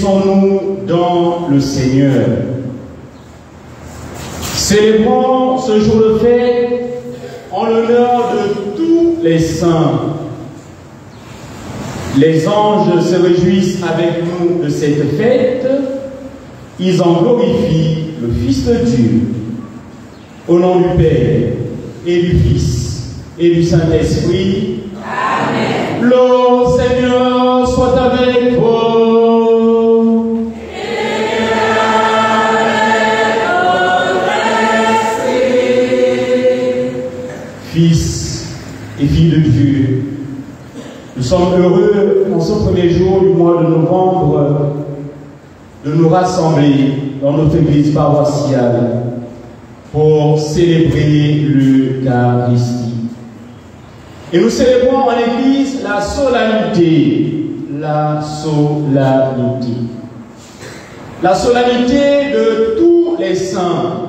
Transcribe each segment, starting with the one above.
Réjouissons-nous dans le Seigneur. Célébrons ce jour de fête en l'honneur de tous les saints. Les anges se réjouissent avec nous de cette fête. Ils en glorifient le Fils de Dieu. Au nom du Père et du Fils et du Saint-Esprit. Amen. Le Seigneur soit avec vous. Et avec votre esprit. Fils et filles de Dieu, nous sommes heureux en ce premier jour du mois de novembre de nous rassembler dans notre église paroissiale pour célébrer l'Eucharistie. Et nous célébrons en église la solennité. La solennité. La solennité de tous les saints.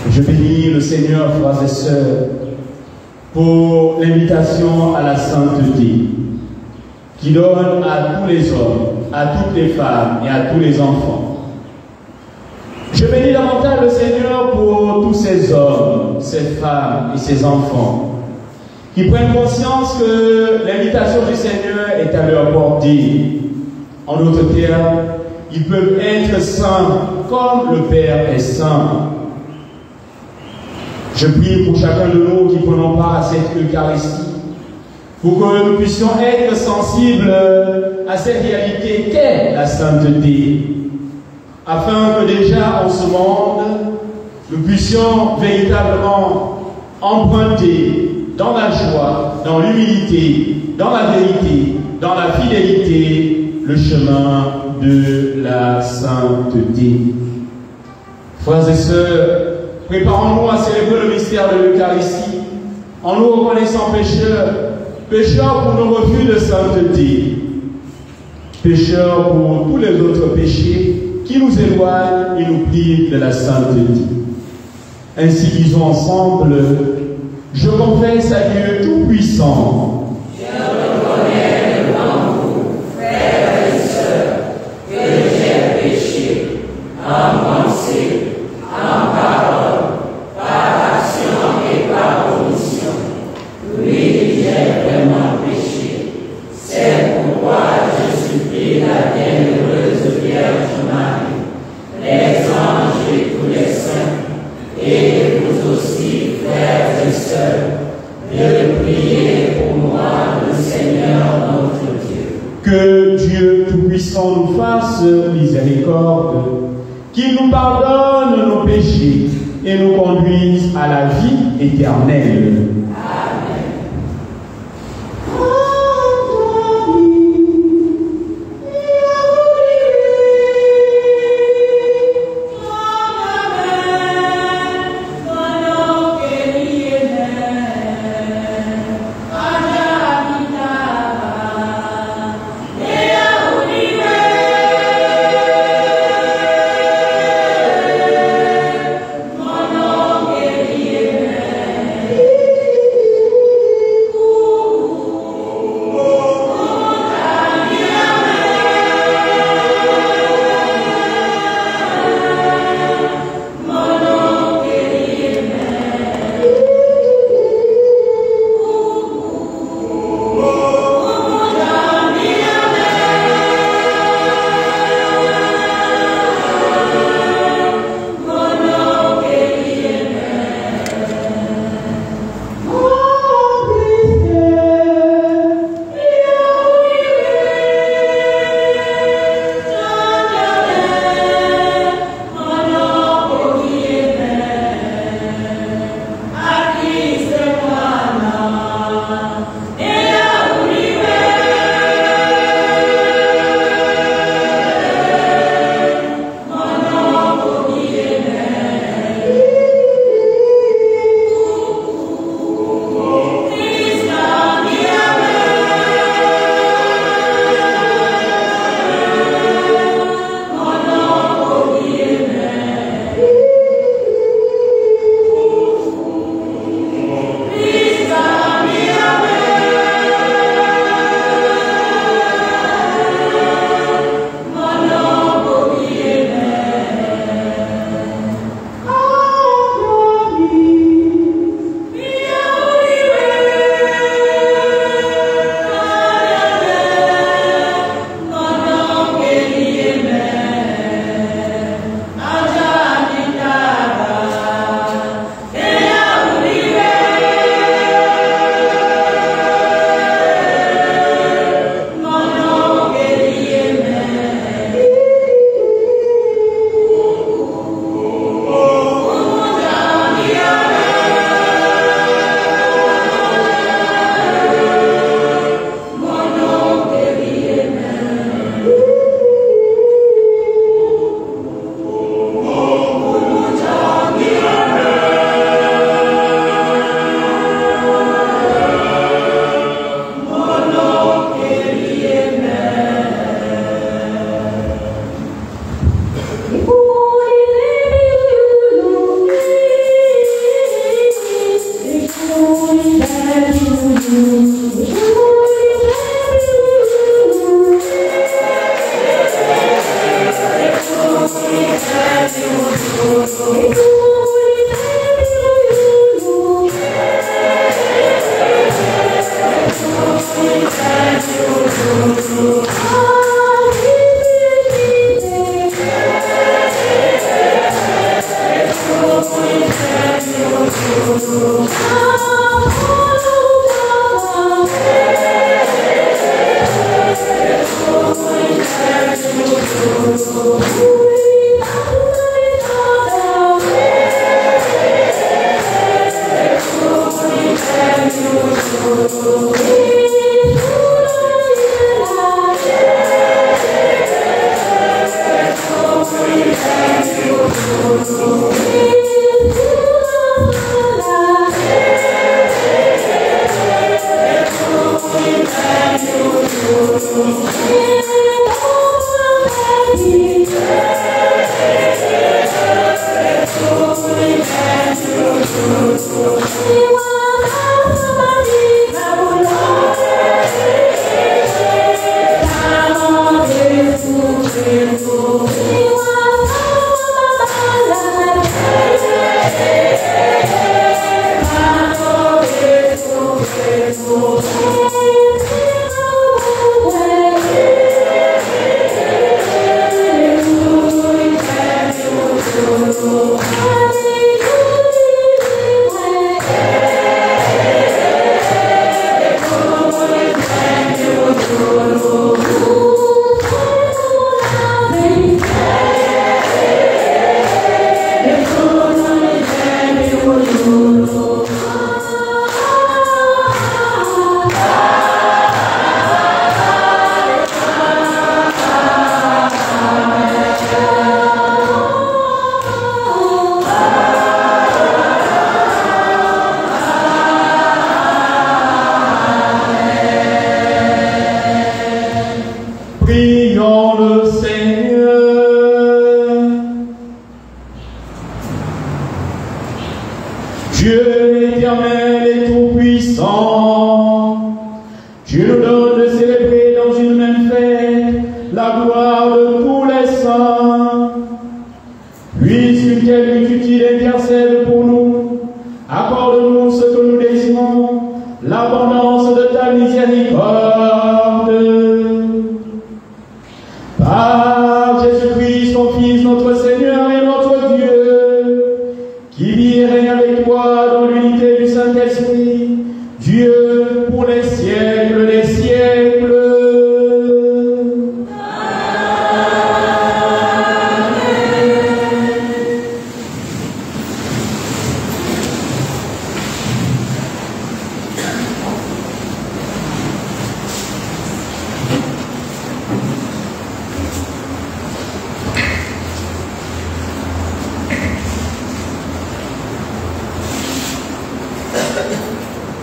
Je bénis le Seigneur, frères et sœurs, pour l'invitation à la sainteté qui donne à tous les hommes, à toutes les femmes et à tous les enfants. Je bénis davantage le Seigneur pour tous ces hommes, ces femmes et ces enfants qui prennent conscience que l'invitation du Seigneur est à leur portée. En d'autres termes, ils peuvent être saints comme le Père est saint. Je prie pour chacun de nous qui prenons part à cette Eucharistie, pour que nous puissions être sensibles à cette réalité qu'est la sainteté, afin que déjà en ce monde, nous puissions véritablement emprunter dans la joie, dans l'humilité, dans la vérité, dans la fidélité, le chemin de la sainteté. Frères et sœurs, préparons-nous à célébrer le mystère de l'Eucharistie en nous reconnaissant pécheurs, pécheurs pour nos refus de sainteté, pécheurs pour tous les autres péchés qui nous éloignent et nous privent de la sainteté. Ainsi disons ensemble, je confesse à Dieu Tout-Puissant. Je reconnais devant vous, frères et sœurs, que j'ai péché en pensée, en parole, par action et par omission. Oui, j'ai vraiment péché. C'est pourquoi je supplie la bienheureuse Vierge Marie, les anges et tous les saints, et vous aussi, frères et sœurs, de prier pour moi, le Seigneur notre Dieu. Que Dieu Tout-Puissant nous fasse miséricorde, qu'il nous pardonne nos péchés et nous conduise à la vie éternelle.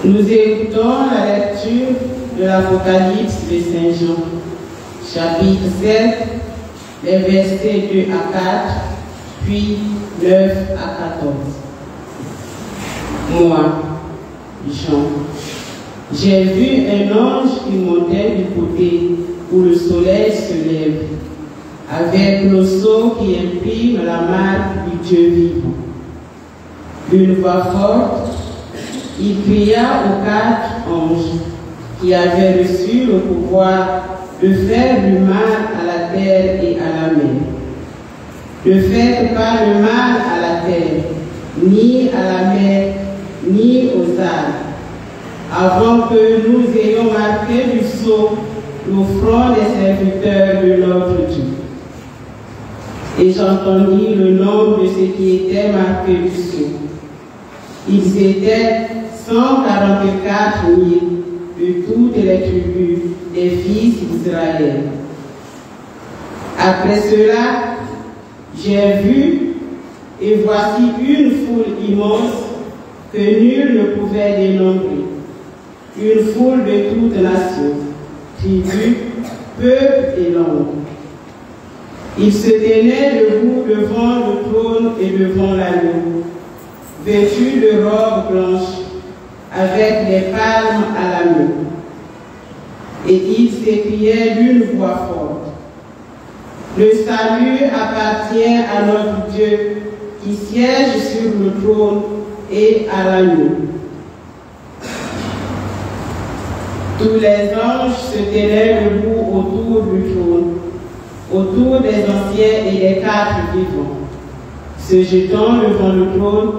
Nous écoutons la lecture de l'Apocalypse de Saint Jean, chapitre 7, les versets 2 à 4, puis 9 à 14. Moi, Jean, j'ai vu un ange qui montait du côté où le soleil se lève, avec le sceau qui imprime la marque du Dieu vivant. D'une voix forte, il cria aux 4 anges qui avaient reçu le pouvoir de faire du mal à la terre et à la mer. Ne faites pas le mal à la terre, ni à la mer, ni aux arbres, avant que nous ayons marqué du sceau le front des serviteurs de notre Dieu. Et j'entendis le nombre de ceux qui étaient marqués du sceau. Ils étaient 144 000 de toutes les tribus des fils d'Israël. Après cela, j'ai vu, et voici une foule immense que nul ne pouvait dénombrer, une foule de toutes nations, tribus, peuples et langues. Ils se tenaient debout devant le trône et devant l'agneau, vêtus de robes blanches, avec des palmes à la main. Et ils s'écriaient d'une voix forte: Le salut appartient à notre Dieu qui siège sur le trône et à l'agneau. Tous les anges se tenaient debout autour du trône, autour des anciens et des quatre vivants. Se jetant devant le trône,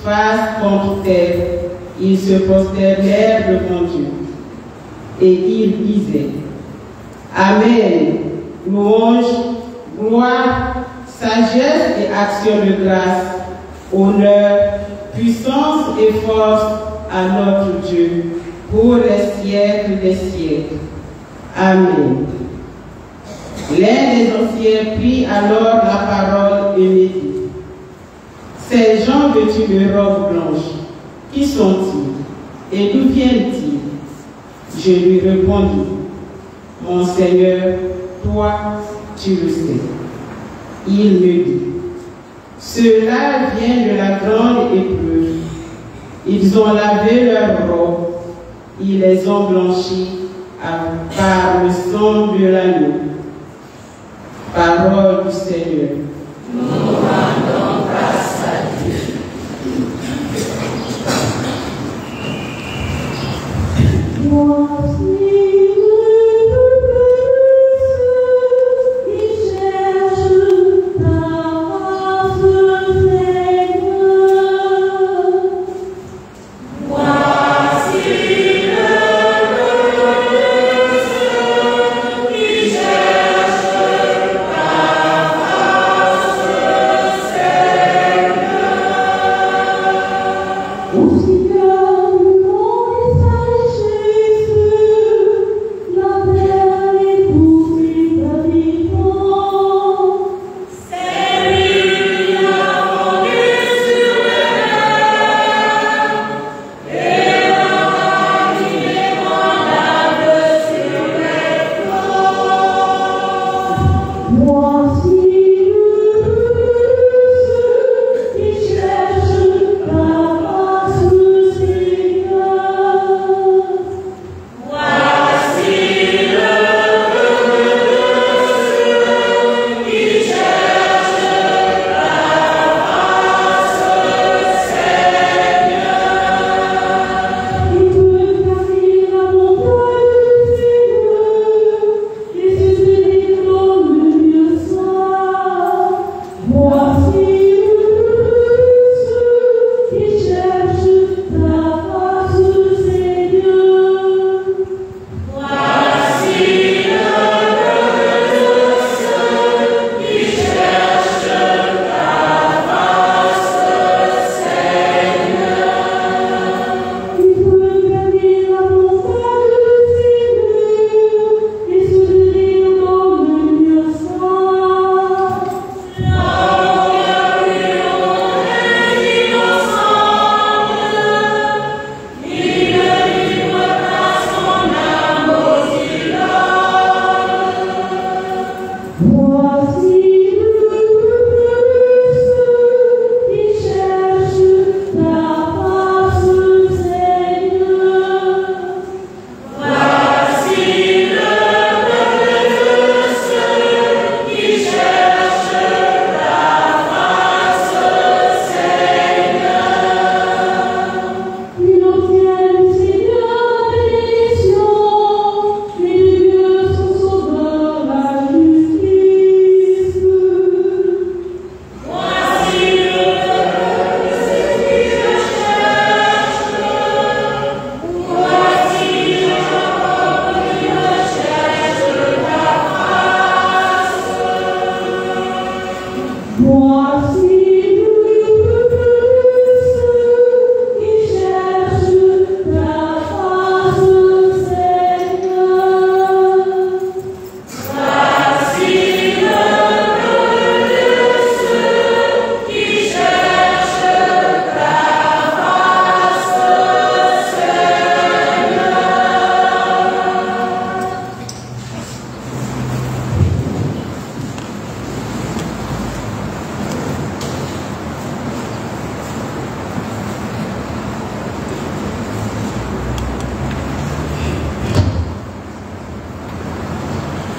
face contre terre, ils se prosternèrent devant Dieu. Et ils disaient: Amen, louange, gloire, sagesse et action de grâce, honneur, puissance et force à notre Dieu, pour les siècles des siècles. Amen. L'un des anciens prit alors la parole et me dit: Ces gens vêtus de robes blanches, qui sont-ils et d'où viennent-ils? Je lui répondis: Mon Seigneur, toi, tu le sais. Il me dit: Ceux-là viennent de la grande épreuve. Ils ont lavé leurs robes, ils les ont blanchis par le sang de l'agneau. Parole du Seigneur. Nous rendons grâce à Dieu.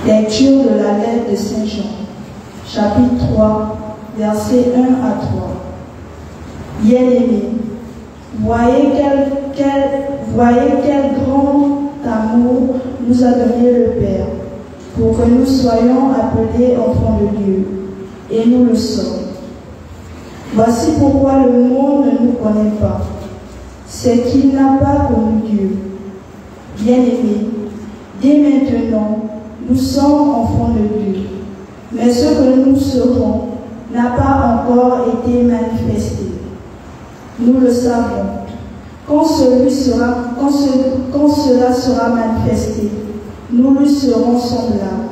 Lecture de la lettre de Saint Jean. chapitre 3, versets 1 à 3. Bien-aimés, voyez quel grand amour nous a donné le Père, pour que nous soyons appelés enfants de Dieu, et nous le sommes. Voici pourquoi le monde ne nous connaît pas, c'est qu'il n'a pas connu Dieu. Bien-aimés, dès maintenant, nous sommes enfants de Dieu, mais ce que nous serons n'a pas encore été manifesté. Nous le savons. Quand cela sera manifesté, nous lui serons semblables,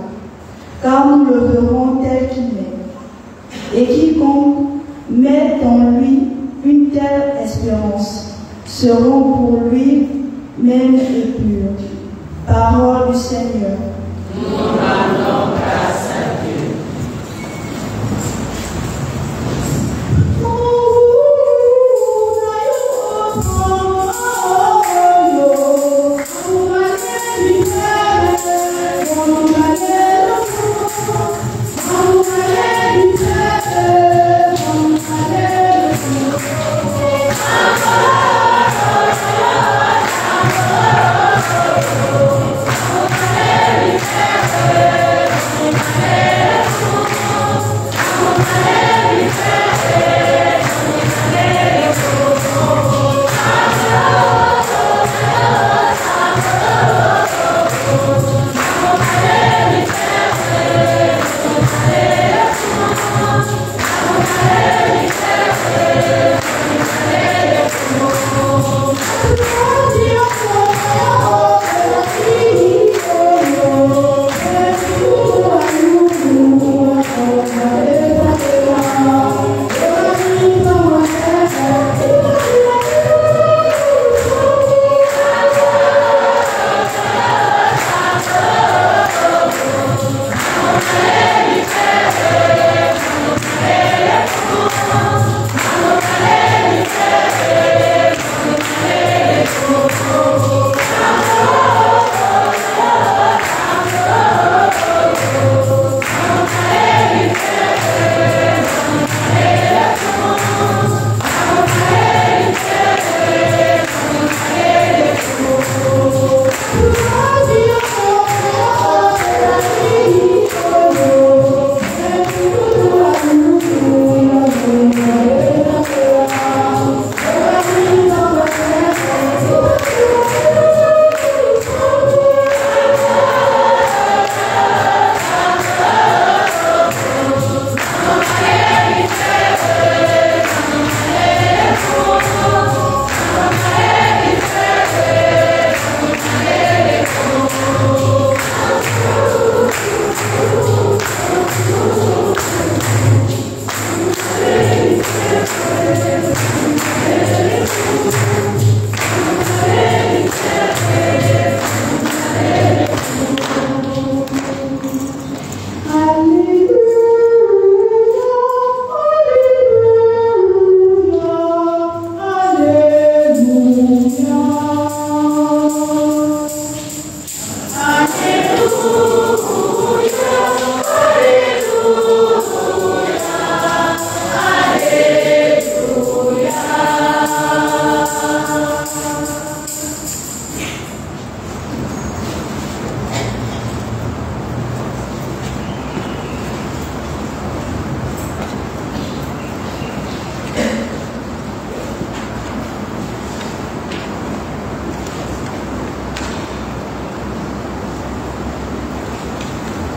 car nous le verrons tel qu'il est. Et quiconque met en lui une telle espérance seront pour lui même et purs. Parole du Seigneur. Nous rendons grâce à Dieu.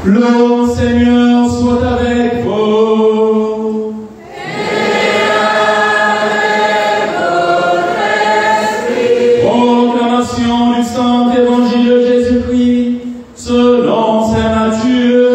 Le Seigneur soit avec vous. Et avec votre esprit. Proclamation du Saint Évangile de Jésus-Christ selon Saint Matthieu.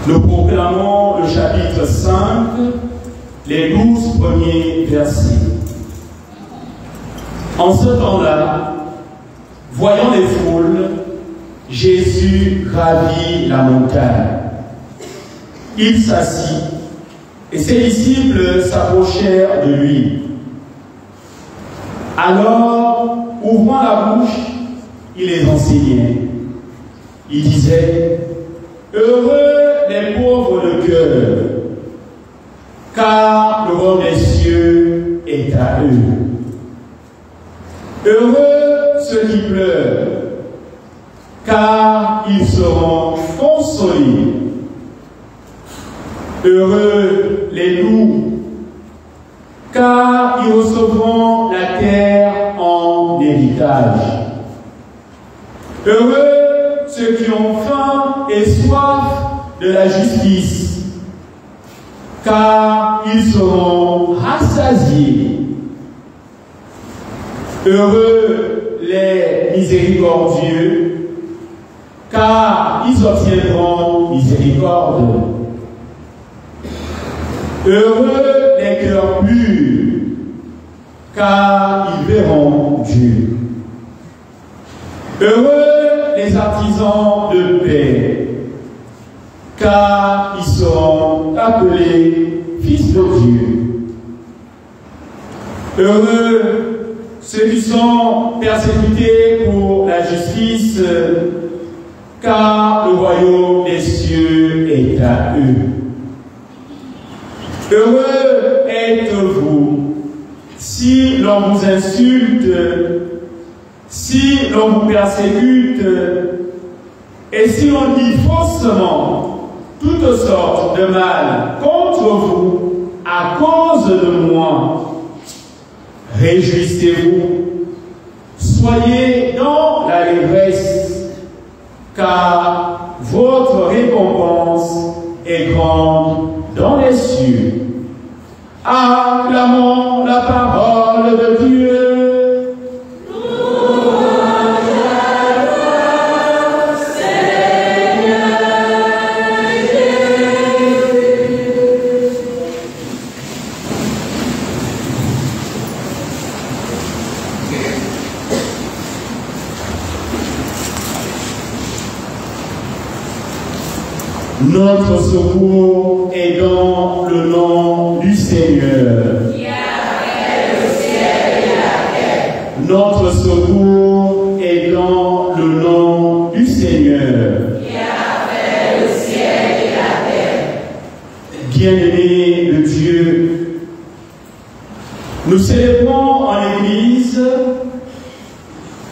Nous proclamons le chapitre 5 les 12 premiers versets. En ce temps-là, voyant les foules, Jésus gravit la montagne. Il s'assit et ses disciples s'approchèrent de lui. Alors, ouvrant la bouche, il les enseignait. Il disait: heureux les pauvres de cœur, car le royaume des cieux est à eux. Heureux ceux qui pleurent, car ils seront consolés. Heureux les loups, car ils recevront la terre en héritage. Heureux ceux qui ont faim et soif de la justice, car ils seront rassasiés. Heureux les miséricordieux, car ils obtiendront miséricorde. Heureux les cœurs purs, car ils verront Dieu. Heureux les artisans de paix, car ils seront appelés fils de Dieu. Heureux ceux qui sont persécutés pour la justice, car le royaume des cieux est à eux. Heureux êtes-vous si l'on vous insulte, si l'on vous persécute, et si l'on dit faussement toutes sortes de mal contre vous à cause de moi. Réjouissez-vous, soyez dans l'allégresse, car votre récompense est grande dans les cieux. Acclamons la parole de Dieu. Notre secours est dans le nom du Seigneur. Qui a fait le ciel et la terre. Notre secours est dans le nom du Seigneur. Qui a fait le ciel et la terre. Bien-aimés de Dieu, nous célébrons en Église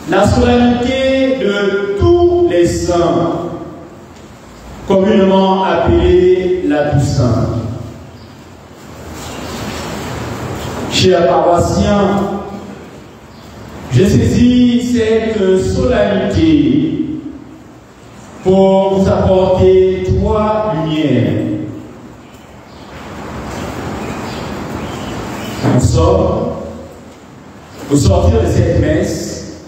la solennité de tous les saints, communément appelée la Toussaint. Chers paroissiens, je saisis cette solennité pour vous apporter trois lumières. En somme, au sortir de cette messe,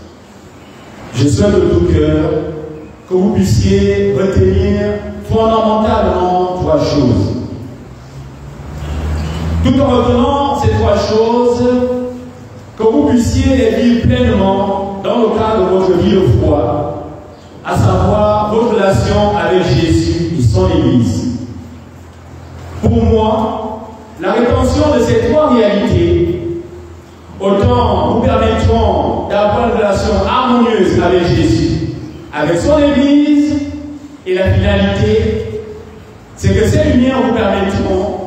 je souhaite de tout cœur que vous puissiez retenir fondamentalement trois choses. Tout en retenant ces trois choses, que vous puissiez les vivre pleinement dans le cadre de votre vie de foi, à savoir votre relation avec Jésus et son Église. Pour moi, la rétention de ces trois réalités, autant nous permettront d'avoir une relation harmonieuse avec Jésus, avec son Église, et la finalité, c'est que ces lumières vous permettront,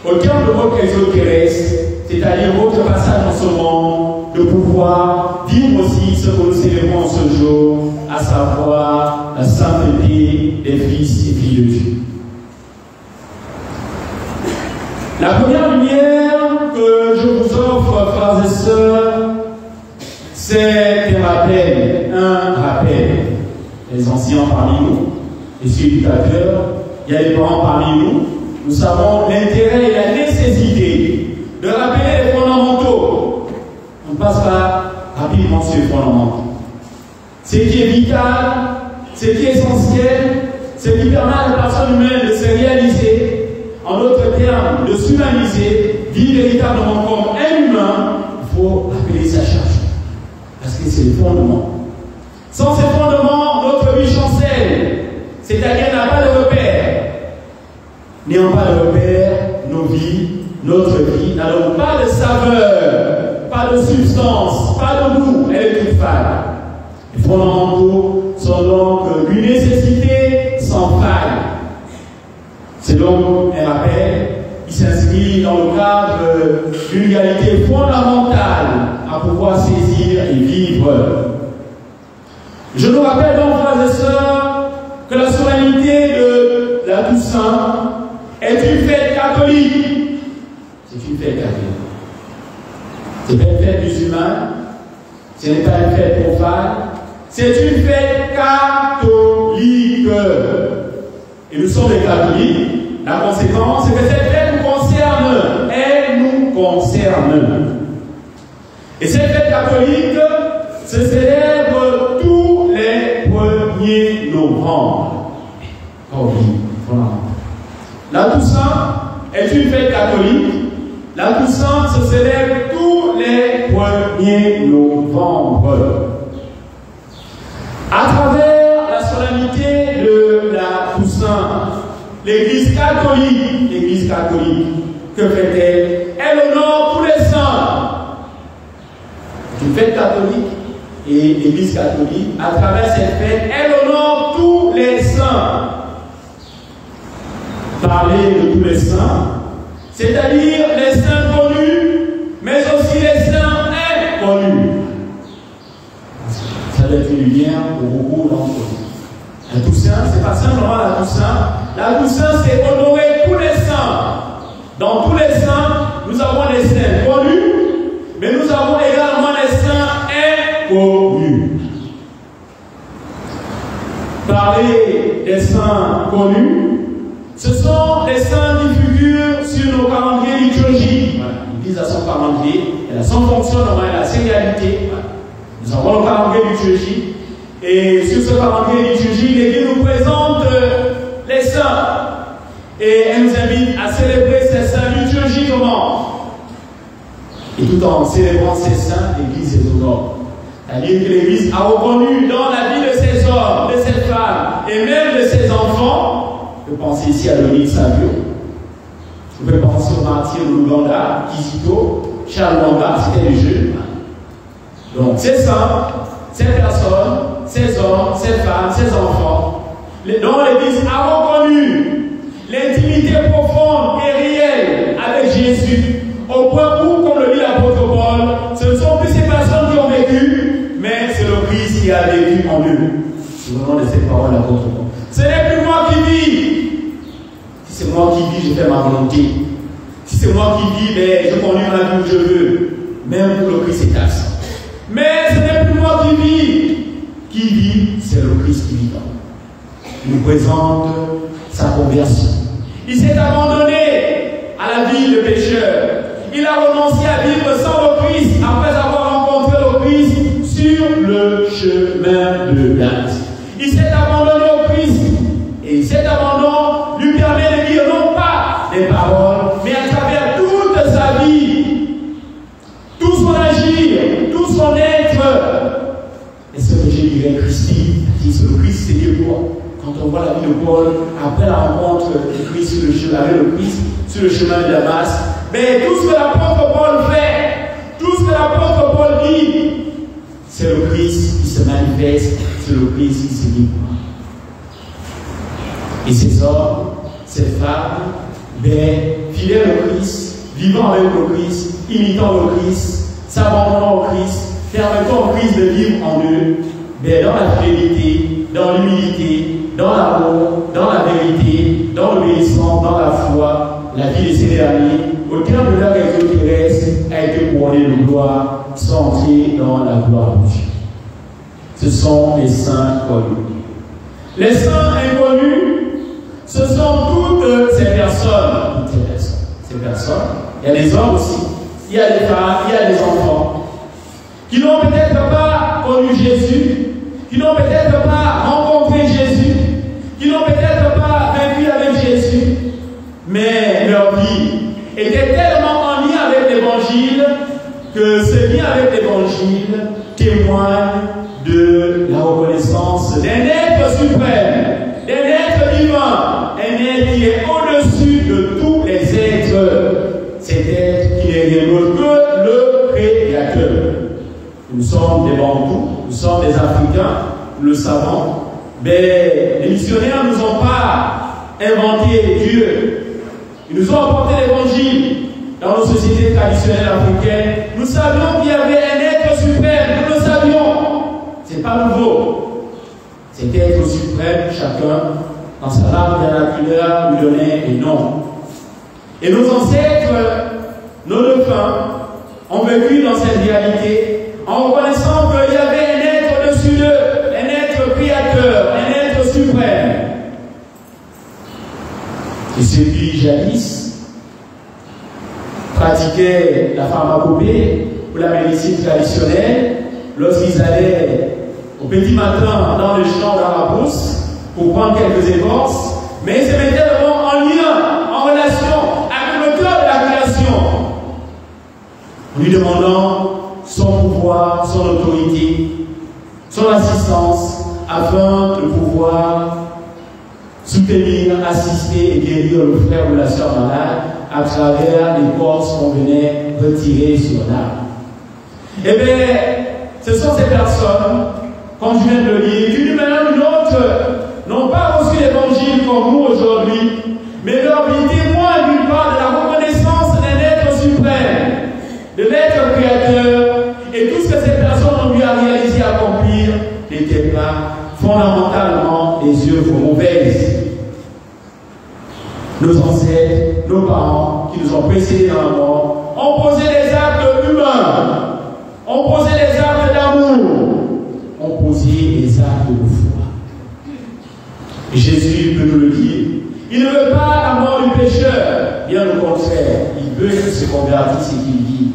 au terme de votre exode terrestre, c'est-à-dire votre passage dans ce monde, de pouvoir vivre aussi ce que nous célébrons ce jour, à savoir la sainteté des fils et filles de Dieu. La première lumière que je vous offre, frères et sœurs, c'est un rappel. Les anciens parmi nous, les éducateurs, il y a les parents parmi nous, nous savons l'intérêt et la nécessité de rappeler les fondamentaux. On ne passe pas rapidement sur les fondamentaux. Ce qui est vital, ce qui est essentiel, ce qui permet à la personne humaine de se réaliser, en d'autres termes, de s'humaniser, vit véritablement comme un humain, il faut appeler sa charge. Parce que c'est le fondement. Sans ces fondements, notre vie chancelle. C'est-à-dire n'a pas de repère. N'ayant pas de repère, notre vie n'a donc pas de saveur, pas de substance, pas de goût, elle est toute fade. Les fondamentaux sont donc une nécessité sans faille. C'est donc un rappel qui s'inscrit dans le cadre d'une réalité fondamentale à pouvoir saisir et vivre. Je nous rappelle donc, frères et sœurs, que la solennité de la Toussaint est une fête catholique. C'est une fête catholique. Ce n'est pas une fête musulmane, ce n'est pas une fête profane, c'est une fête catholique. Et nous sommes des catholiques. La conséquence, c'est que cette fête nous concerne. Elle nous concerne. Et cette fête catholique se célèbre tous les 1er novembre. Oh oui, voilà. La Toussaint est une fête catholique. La Toussaint se célèbre tous les 1er novembre. À travers la solennité de la Toussaint, l'Église catholique, que fait-elle? Elle honore tous les saints. C'est une fête catholique et l'Église catholique, à travers cette fête, elle honore tous les saints. Parler de tous les saints, c'est-à-dire les saints connus, mais aussi les saints inconnus. Ça doit être une lien pour beaucoup d'entre nous. La Toussaint, ce n'est pas simplement la Toussaint. La Toussaint, c'est honorer tous les saints. Dans tous les saints, nous avons les saints connus, mais nous avons également les saints inconnus. Parler des saints connus, ce sont les saints qui figurent sur nos calendriers liturgiques. L'Église a son calendrier, elle a son fonctionnement, elle a ses réalités. Nous avons le calendrier liturgique. Et sur ce calendrier liturgique, l'Église nous présente les saints. Et elle nous invite à célébrer ces saints liturgiquement. Et tout en célébrant ces saints, l'Église les honore. C'est-à-dire que l'Église a reconnu dans la vie de ces hommes, de ces femmes, et même de ces enfants, je pense ici à Denis Savio, je peux penser au martyr de l'Ouganda, Kizito, Charles Langa, c'était les jeunes. Donc ces saints, ces personnes, ces hommes, ces femmes, ces enfants, dont l'Église a reconnu l'intimité profonde et réelle avec Jésus, au point où, comme le dit l'apôtre Paul, ce ne sont plus ces personnes qui ont vécu, mais c'est le Christ qui a vécu en eux. C'est le nom de cette parole de l'apôtre Paul. Ce n'est plus moi qui vis. Si c'est moi qui vis, je fais ma volonté. Si c'est moi qui vis, mais je conduis ma vie où je veux. Même pour le Christ, c'est absent. Mais ce n'est plus moi qui vis. Qui vit, c'est le Christ qui vit. Il nous présente sa conversion. Il s'est abandonné à la vie de pécheur. Il a renoncé à vivre sans le Christ après avoir rencontré le Christ sur le chemin de Damas. Il s'est abandonné au Christ. Et cet abandon lui permet de dire non pas des paroles, mais à travers toute sa vie, tout son agir, tout son être. Et ce que j'ai dirais Christi, c'est le Christ, c'est Dieu pour. Quand on voit la vie de Paul, après la rencontre de Christ sur le chemin, avec le Christ sur le chemin de Damas, mais tout ce que l'apôtre Paul fait, tout ce que l'apôtre Paul dit, c'est le Christ qui se manifeste, c'est le Christ qui se dit. Et ces hommes, ces femmes, fidèles au Christ, vivant avec le Christ, imitant le Christ, s'abandonnant au Christ, permettant au Christ de vivre en eux, dans la fidélité, dans l'humilité, dans l'amour, dans la vérité, dans l'obéissance, dans la foi, la vie de ces derniers, au terme de leur exode terrestre, a été couronnée de gloire, sans entrer dans la gloire de Dieu. Ce sont les saints connus. Les saints inconnus, ce sont toutes ces personnes. Ces personnes. Il y a des hommes aussi, il y a des femmes, il y a des enfants, qui n'ont peut-être pas connu Jésus, qui n'ont peut-être pas rencontré Jésus, qui n'ont peut-être pas vécu avec Jésus, mais leur vie était tellement en lien avec l'évangile témoigne de la reconnaissance d'un être suprême, d'un être divin, un être qui est au-dessus de tous les êtres. Cet être qui n'est rien d'autre que le Créateur. Nous sommes des Bantous, nous sommes des Africains, nous le savons, mais les missionnaires ne nous ont pas inventé Dieu. Ils nous ont apporté l'évangile. Dans nos sociétés traditionnelles africaines, nous savions qu'il y avait un être suprême, nous le savions. Ce n'est pas nouveau. Cet être suprême, chacun, dans sa langue vernaculaire, lui donnait un nom. Et nos ancêtres, nos défunts, ont vécu dans cette réalité en reconnaissant qu'il y avait un être au-dessus d'eux, un être créateur, un être suprême. Et ceux qui jadis pratiquaient la pharmacopée ou la médecine traditionnelle, lorsqu'ils allaient au petit matin dans le champ d'Arabous pour prendre quelques écorces, mais ils se mettaient vraiment en lien, en relation avec le cœur de la création, en lui demandant son pouvoir, son autorité, son assistance, afin de pouvoir soutenir, assister et guérir le frère ou la sœur malade à travers l'écorce qu'on venait retirer sur l'arbre. Eh bien, ce sont ces personnes, comme je viens de le dire, qui d'une manière ou d'une autre n'ont pas reçu l'évangile comme nous aujourd'hui, mais leur vie témoigne d'une part de la reconnaissance d'un être suprême, de l'être créateur, et tout ce que ces personnes ont eu à réaliser, à accomplir, n'était pas fondamentalement des œuvres mauvaises. Nos ancêtres, nos parents, qui nous ont précédés dans la mort, ont posé des actes humains, ont posé des actes d'amour, ont posé des actes de foi. Et Jésus peut nous le dire. Il ne veut pas la mort du pécheur, bien au contraire, il veut qu'il se convertisse et qu'il dit.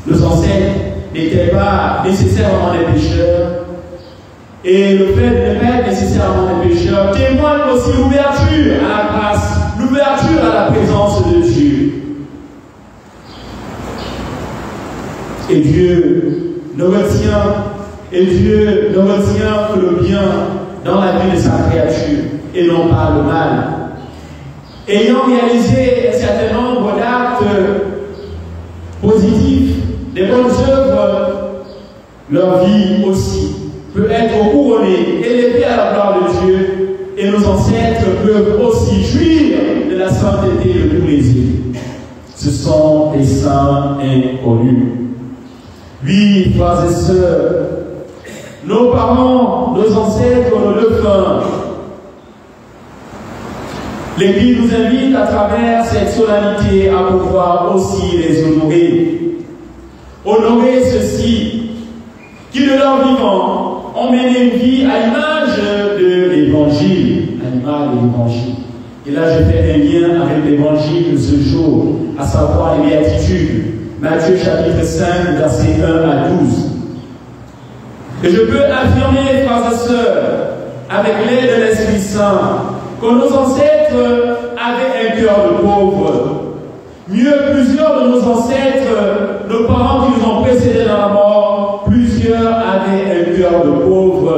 Nos ancêtres n'étaient pas nécessairement des pécheurs, et le fait de ne pas être nécessairement des pécheurs témoigne aussi l'ouverture à la grâce, l'ouverture à la présence de Dieu. Et Dieu ne retient que le bien dans la vie de sa créature et non pas le mal. Ayant réalisé un certain nombre d'actes positifs, des bonnes œuvres, leur vie aussi peut être couronnée, élevée à la gloire de Dieu, et nos ancêtres peuvent aussi jouir de la sainteté de tous les îles. Ce sont des saints inconnus. Oui, frères et sœurs, nos parents, nos ancêtres, nos défunts, l'Église nous invite à travers cette solennité à pouvoir aussi les honorer. Honorer ceux-ci qui de leur vivant ont mené une vie à l'image de l'Évangile. À l'image de l'Évangile. Et là, je fais un lien avec l'Évangile de ce jour, à savoir les béatitudes. Matthieu chapitre 5, versets 1 à 12. Et je peux affirmer, frères et sœurs, avec l'aide de l'Esprit Saint, que nos ancêtres avaient un cœur de pauvre. Mieux, plusieurs de nos ancêtres, nos parents qui nous ont précédés dans la mort, plusieurs avaient un cœur de pauvre.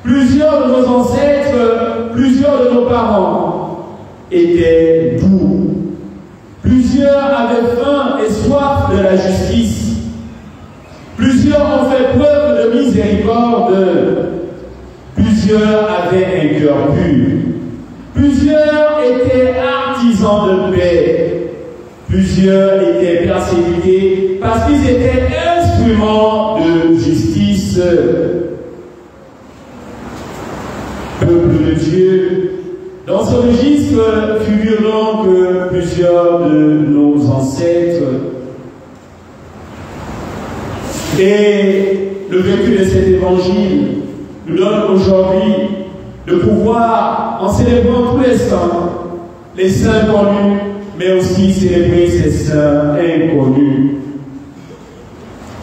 Plusieurs de nos ancêtres, plusieurs de nos parents étaient doux. Plusieurs avaient faim et soif de la justice. Plusieurs ont fait preuve de miséricorde. Plusieurs avaient un cœur pur. Plusieurs étaient artisans de paix. Plusieurs étaient persécutés parce qu'ils étaient instruments de justice. Peuple de Dieu, dans ce registre figurent donc plusieurs de nos ancêtres. Et le vécu de cet évangile nous donne aujourd'hui de pouvoir, en célébrant tous les saints connus, mais aussi célébrer ces saints inconnus.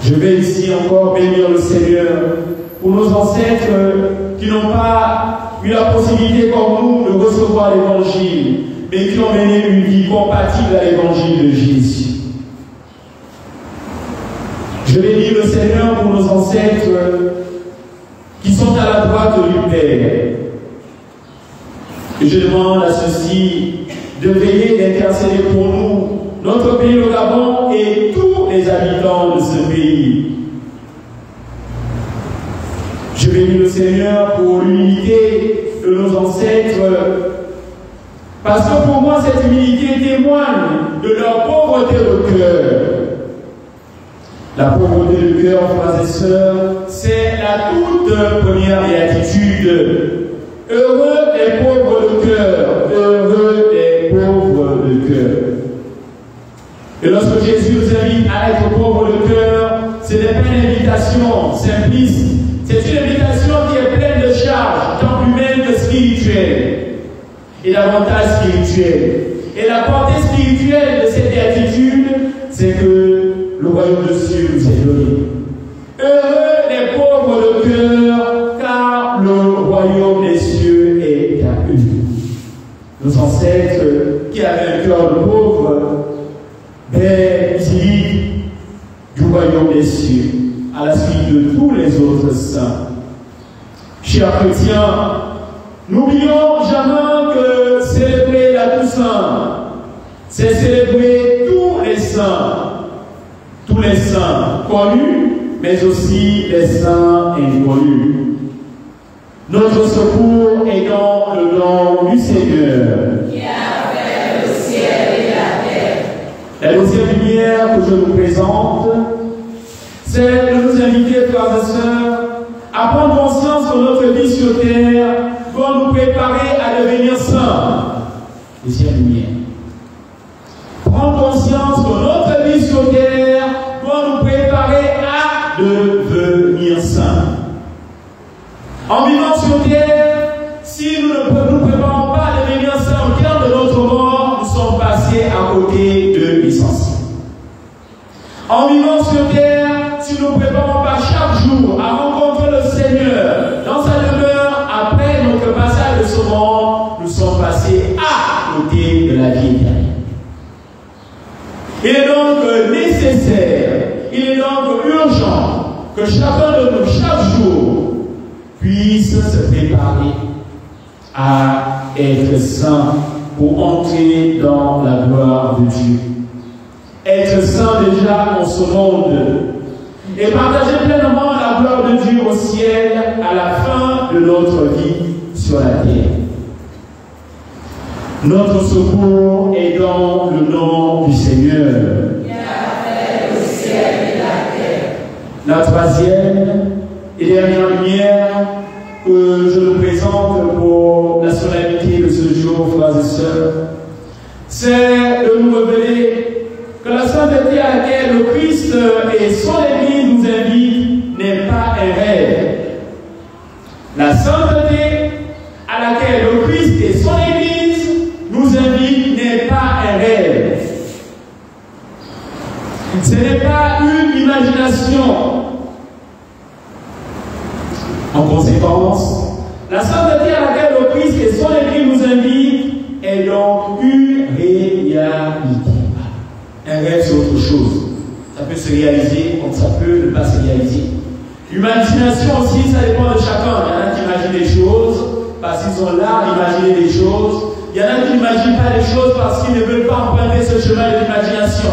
Je vais ici encore bénir le Seigneur pour nos ancêtres qui n'ont pas eu la possibilité comme nous de recevoir l'évangile, mais qui ont mené une vie compatible à l'évangile de Jésus. Je bénis le Seigneur pour nos ancêtres qui sont à la droite du Père. Et je demande à ceux-ci de veiller, d'intercéder pour nous, notre pays, le Gabon, et tous les habitants de ce pays. Je bénis le Seigneur pour l'unité de nos ancêtres, parce que pour moi, cette humilité témoigne de leur pauvreté de cœur. La pauvreté de cœur, frères et sœurs, c'est la toute première béatitude. Heureux les pauvres de cœur, heureux les pauvres de cœur. Et lorsque Jésus nous invite à être pauvres de cœur, ce n'est pas une invitation simpliste, c'est une invitation qui est pleine de charges, tant humaines que spirituelles, et davantage spirituelles. Et la portée spirituelle de cette béatitude, c'est que le royaume de Dieu nous est donné. Heureux les pauvres de cœur, car le royaume des cieux est à eux. Nos ancêtres qui avaient un cœur de pauvre, bénédits du royaume des cieux, à la suite de tous les autres saints. Chers chrétiens, n'oublions jamais que célébrer la Toussaint, c'est célébrer tous les saints connus, mais aussi les saints inconnus. Notre secours est dans le nom du Seigneur, qui a fait le ciel et la terre. La deuxième lumière que je vous présente, c'est de nous inviter, frères et sœurs, à prendre conscience que notre vie sur terre doit nous préparer à devenir saints. Deuxième lumière. Prendre conscience que notre vie sur terre doit nous préparer à devenir saints. En vivant sur terre, si nous ne nous préparons pas à devenir saints au terme de notre mort, nous sommes passés à côté de l'essentiel. En vivant sur terre, si nous ne préparons pas chaque jour à rencontrer le Seigneur dans sa demeure, après notre passage de ce monde, nous sommes passés à côté de la vie éternelle. Il est donc nécessaire, il est donc urgent que chacun de nous, chaque jour, puisse se préparer à être saint pour entrer dans la gloire de Dieu. Être saint déjà en ce monde et partager pleinement la gloire de Dieu au ciel à la fin de notre vie sur la terre. Notre secours est dans le nom du Seigneur, qui a fait le ciel et la terre. La troisième et dernière lumière que je nous présente pour la solennité de ce jour, frères et sœurs, c'est de nous révéler que la sainteté à laquelle le Christ et son Église nous invitent n'est pas un rêve. La sainteté à laquelle le Christ et son Église nous invitent n'est pas un rêve. Ce n'est pas une imagination. En conséquence, la sainteté à laquelle le Christ et son Église nous invitent est donc une réalité. Un rêve, c'est autre chose. Ça peut se réaliser comme ça peut ne pas se réaliser. L'imagination aussi, ça dépend de chacun. Il y en a qui imaginent des choses parce qu'ils ont l'art d'imaginer des choses. Il y en a qui n'imaginent pas des choses parce qu'ils ne veulent pas emprunter ce chemin de l'imagination.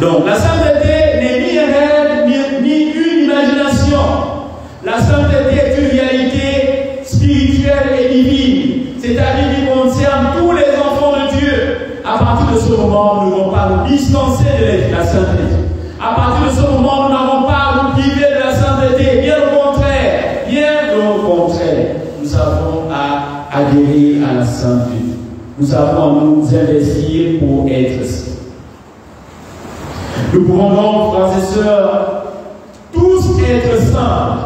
Donc, la sainteté n'est ni un rêve, ni une imagination. La sainteté est une réalité spirituelle et divine. C'est-à-dire qui concerne tous les enfants de Dieu. À partir de ce moment, nous n'avons pas nous dispenser de la sainteté. À partir de ce moment, nous n'avons pas à nous priver de la sainteté. Bien au contraire, nous avons à adhérer à la sainteté. Nous avons à nous investir pour être saints. Nous pouvons donc, frères et sœurs, tous être saints.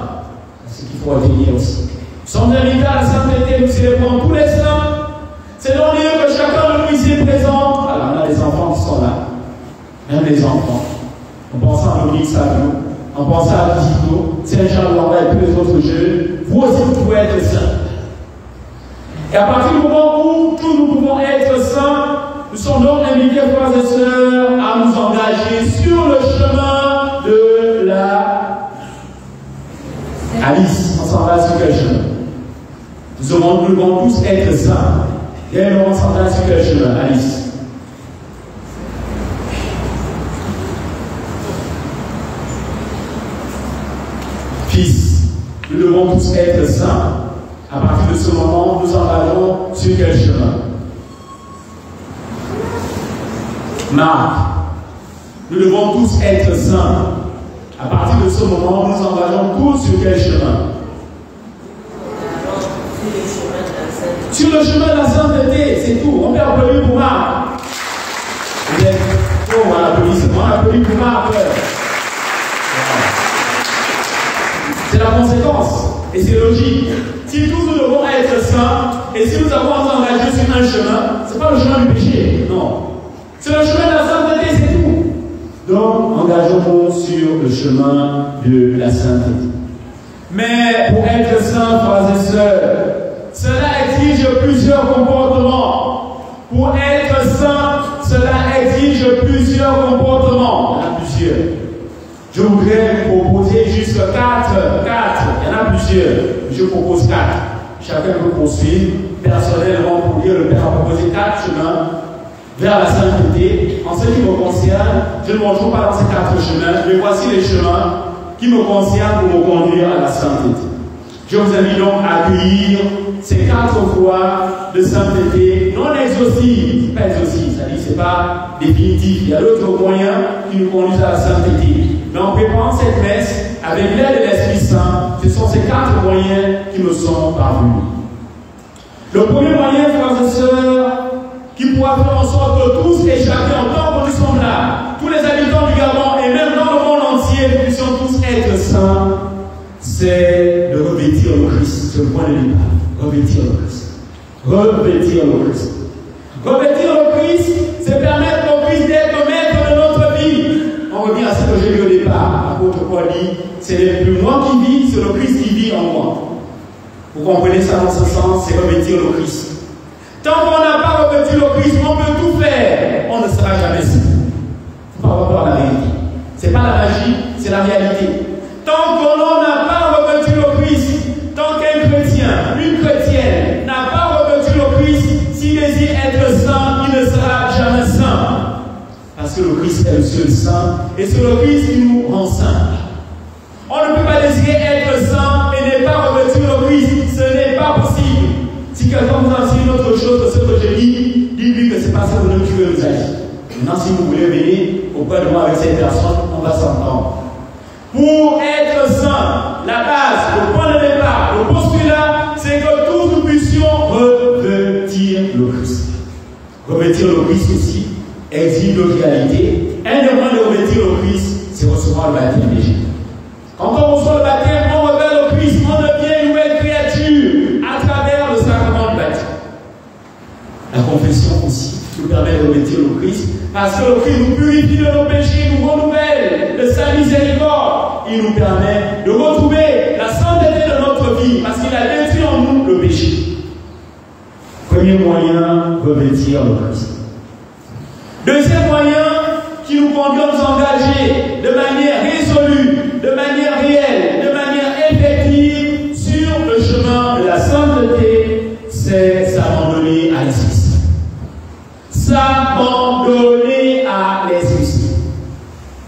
C'est ce qu'il faut adhérer aussi. Nous sommes invités à la sainteté, nous célébrons tous les saints. C'est donc dire que chacun de nous ici est présent. Alors, on a des enfants qui sont là. Même les enfants. En pensant à Dominique Savio, en pensant à Tito, Saint-Jean-Lambert et tous les autres jeunes, vous aussi vous pouvez être saints. Et à partir du moment où tous nous pouvons être saints, nous sommes donc invités, frères et sœurs, à nous engager sur le chemin de la Alice. On s'en va sur quel chemin? Nous devons tous être saints. Et on s'en va sur quel chemin, Alice? Fils, nous devons tous être saints. À partir de ce moment, nous engageons sur quel chemin? Marc, nous devons tous être saints. À partir de ce moment, nous engageons tous sur quel chemin? Sur le chemin de la sainteté, c'est tout. On peut applaudir pour Marc. Vous êtes on applaudit pour Marc. C'est la conséquence. Et c'est logique. Si tous nous devons être saints, et si nous avons engagé sur un chemin, ce n'est pas le chemin du péché, non. C'est le chemin de la sainteté, c'est tout. Donc, engageons-nous sur le chemin de la sainteté. Mais pour être saint, frères et sœurs, cela exige plusieurs comportements. Pour être saint, cela exige plusieurs comportements. Il y en a plusieurs. Je voudrais vous proposer juste 4. Il y en a plusieurs. Je propose 4. Chacun peut poursuivre. Personnellement, pour dire, le Père a proposé 4 chemins vers la sainteté. En ce qui me concerne, je ne me retrouve pas dans ces 4 chemins, mais voici les chemins qui me concernent pour me conduire à la sainteté. Je vous invite donc à accueillir ces 4 voies de sainteté non exhaustives. Pas exhaustives, c'est-à-dire que ce n'est pas définitif. Il y a d'autres moyens qui nous conduisent à la sainteté. Mais en préparant cette messe, avec l'aide de l'Esprit Saint, ce sont ces 4 moyens qui me sont parvenus. Le premier moyen, frères et sœurs, qui pourra faire en sorte que tous et chacun, en tant que nous sommes là, tous les habitants du Gabon et même dans le monde entier, nous puissions tous être saints, c'est de revêtir le Christ. C'est le point de départ. Revêtir le Christ. Revêtir le Christ. Revêtir le Christ, c'est permettre au Christ d'être maître de notre vie. On revient à ce que j'ai lu au départ. L'apôtre Paul dit, ce n'est plus moi qui vis, c'est le Christ qui vit en moi. Vous comprenez ça dans ce sens, c'est revêtir le Christ. Tant qu'on n'a pas revêtu le Christ, on peut tout faire. On ne sera jamais saint. Il faut pas avoir peur de la vérité. Ce n'est pas la magie, c'est la réalité. Tant qu'on n'a pas revêtu le Christ, tant qu'un chrétien, une chrétienne n'a pas revêtu le Christ, s'il désire être saint, il ne sera jamais saint. Parce que le Christ est le seul saint, et c'est le Christ qui nous rend saints. On ne peut pas désirer être saint et ne pas revêtir le Christ. Ce n'est pas possible. Si quelqu'un vous enseigne une autre chose que ce que je dis, dites-lui que ce n'est pas ça que le Dieu nous a dit. Maintenant, si vous voulez venir auprès de moi avec cette personne, on va s'entendre. Pour être saint, la base, le point de départ, le postulat, c'est que tous nous puissions revêtir le Christ. Revêtir le Christ aussi exige de réalité. Un des moyens de revêtir le Christ, c'est recevoir le baptême déjà. Quand on reçoit le baptême, on revêt le Christ, on devient une nouvelle créature à travers le sacrement du baptême. La confession aussi nous permet de revêtir le Christ, parce que le Christ nous purifie de nos péchés, nous renouvelle de sa miséricorde. Il nous permet de retrouver la sainteté de notre vie, parce qu'il a détruit en nous le péché. Premier moyen, revêtir le Christ. Deuxième moyen qui nous conduit à nous engager de manière résolue, de manière réelle, de manière effective sur le chemin de la sainteté, c'est s'abandonner à l'Esprit Saint. S'abandonner à l'Esprit Saint.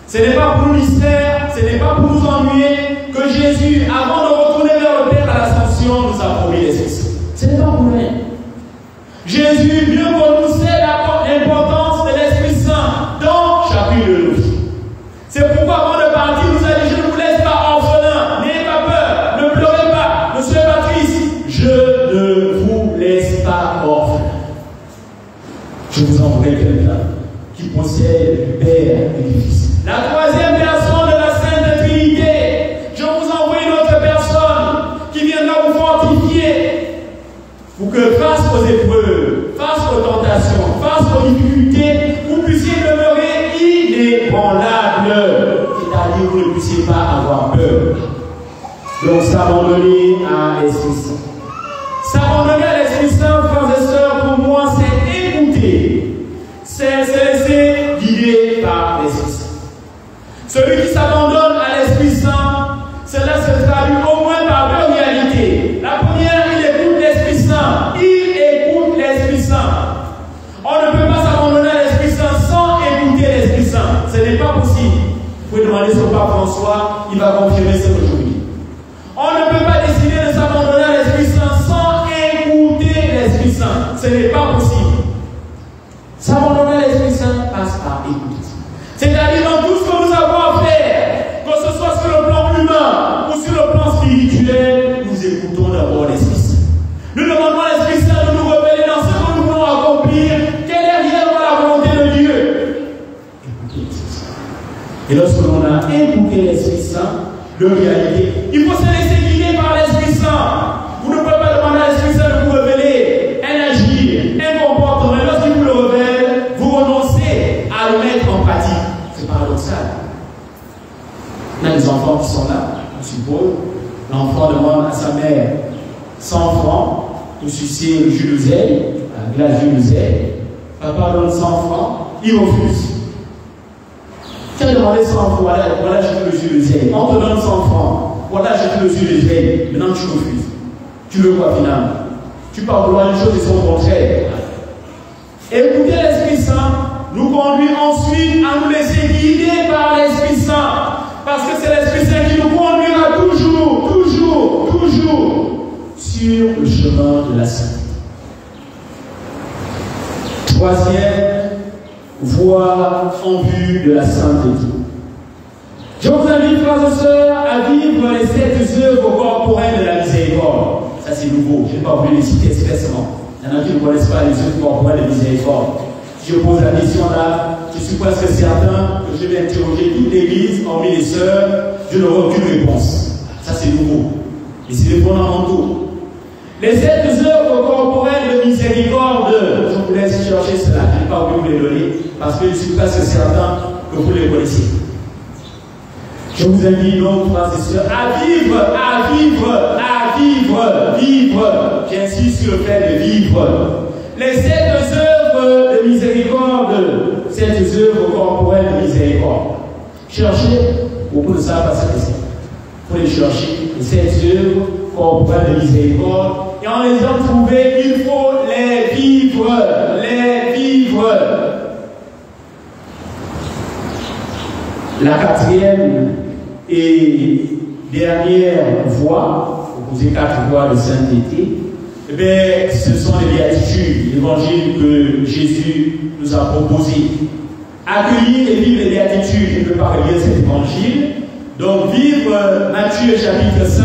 Ce n'est pas pour nous distraire, ce n'est pas pour nous ennuyer que Jésus, avant de retourner vers le Père à l'ascension, nous a promis l'Esprit Saint. Ce n'est pas pour rien. Jésus, mieux que nous, sait l'importance de l'Esprit Saint dans chacune de nos vies. C'est pourquoi avant de partir, nous a dit, je ne vous laisse pas orphelins, n'ayez pas peur, ne pleurez pas, ne soyez pas tristes. Je ne vous laisse pas orphelins. Je vous enverrai quelqu'un qui possède du Père et du Fils. La troisième personne de la Sainte Trinité, je vous envoie une autre personne qui viendra vous fortifier pour que face aux épreuves, face aux tentations, face aux difficultés, vous puissiez demeurer inébranlable. C'est-à-dire que vous ne puissiez pas avoir peur. Donc s'abandonner à l'Esprit Saint. S'abandonner à l'Esprit Saint, frères et sœurs, pour moi, c'est écouter c'est se laisser guider par l'Esprit Saint. Celui qui s'abandonne à l'Esprit Saint, cela se traduit au moins par deux réalités. La première, il écoute l'Esprit Saint. Il écoute l'Esprit Saint. On ne peut pas s'abandonner à l'Esprit Saint sans écouter l'Esprit Saint. Ce n'est pas possible. Vous pouvez demander au pape François, il va confirmer ce que je vous dis. On ne peut pas décider de s'abandonner à l'Esprit Saint sans écouter l'Esprit Saint. Ce n'est pas possible. S'abandonner à l'Esprit Saint passe par écouter. C'est-à-dire dans tout ce que nous avons à faire, que ce soit sur le plan humain ou sur le plan spirituel, nous écoutons d'abord l'Esprit Saint. Nous demandons à l'Esprit Saint de nous révéler dans ce que nous voulons accomplir, quelle est réellement la volonté de Dieu. Écoutez l'Esprit Saint. Et lorsque l'on a écouté l'Esprit Saint, de réalité, il faut se laisser guider par l'Esprit Saint. Vous ne pouvez pas demander à l'Esprit Saint de vous révéler un agir, un comportement. Mais lorsqu'il vous le révèle, vous renoncez à le mettre en pratique. C'est paradoxal. Il y a des enfants qui sont là, on suppose. L'enfant demande à sa mère 100 francs pour sucer le jus d'oseille, la glace jus d'oseille. Papa donne 100 francs, il refuse. Tu as demandé 100 francs, voilà j'ai le jus d'oseille. On te donne 100 francs, voilà j'ai le jus d'oseille. Maintenant tu refuses. Tu veux quoi finalement? Tu peux vouloir une chose et son contraire. Écouter l'Esprit Saint nous conduit ensuite à nous laisser guider par l'Esprit Saint. Parce que c'est l'Esprit Saint qui nous conduira toujours sur le chemin de la sainteté. Troisième, voie en vue de la sainteté. Je vous invite, frères et sœurs, à vivre les 7 œuvres corporelles de la miséricorde. Ça c'est nouveau, je n'ai pas voulu les citer expressément. Il y en a qui ne connaissent pas les œuvres corporelles de miséricorde. Si je pose la question là, je suis presque certain que je vais interroger toute l'église, hormis les sœurs, je n'aurai aucune réponse. Ça c'est nouveau. Et c'est les fondamentaux. Les 7 œuvres corporelles de miséricorde, je vous laisse chercher cela, je n'ai pas voulu vous les donner, parce que je suis presque certain que vous les connaissez. Je vous invite donc, frères et sœurs, à vivre, j'insiste sur le fait de vivre. Les 7 œuvres de miséricorde, 7 œuvres corporelles de miséricorde. Cherchez, beaucoup ne savent pas ce que c'est. Il faut les chercher, les 7 œuvres corporelles de miséricorde. Et en les a trouvées, il faut les vivre, La 4e et dernière voie, opposée 4 voies de sainteté, eh bien, ce sont les béatitudes, l'évangile que Jésus nous a proposé. Accueillir et vivre les béatitudes, je ne peux pas relire cet évangile. Donc, vivre Matthieu chapitre 5,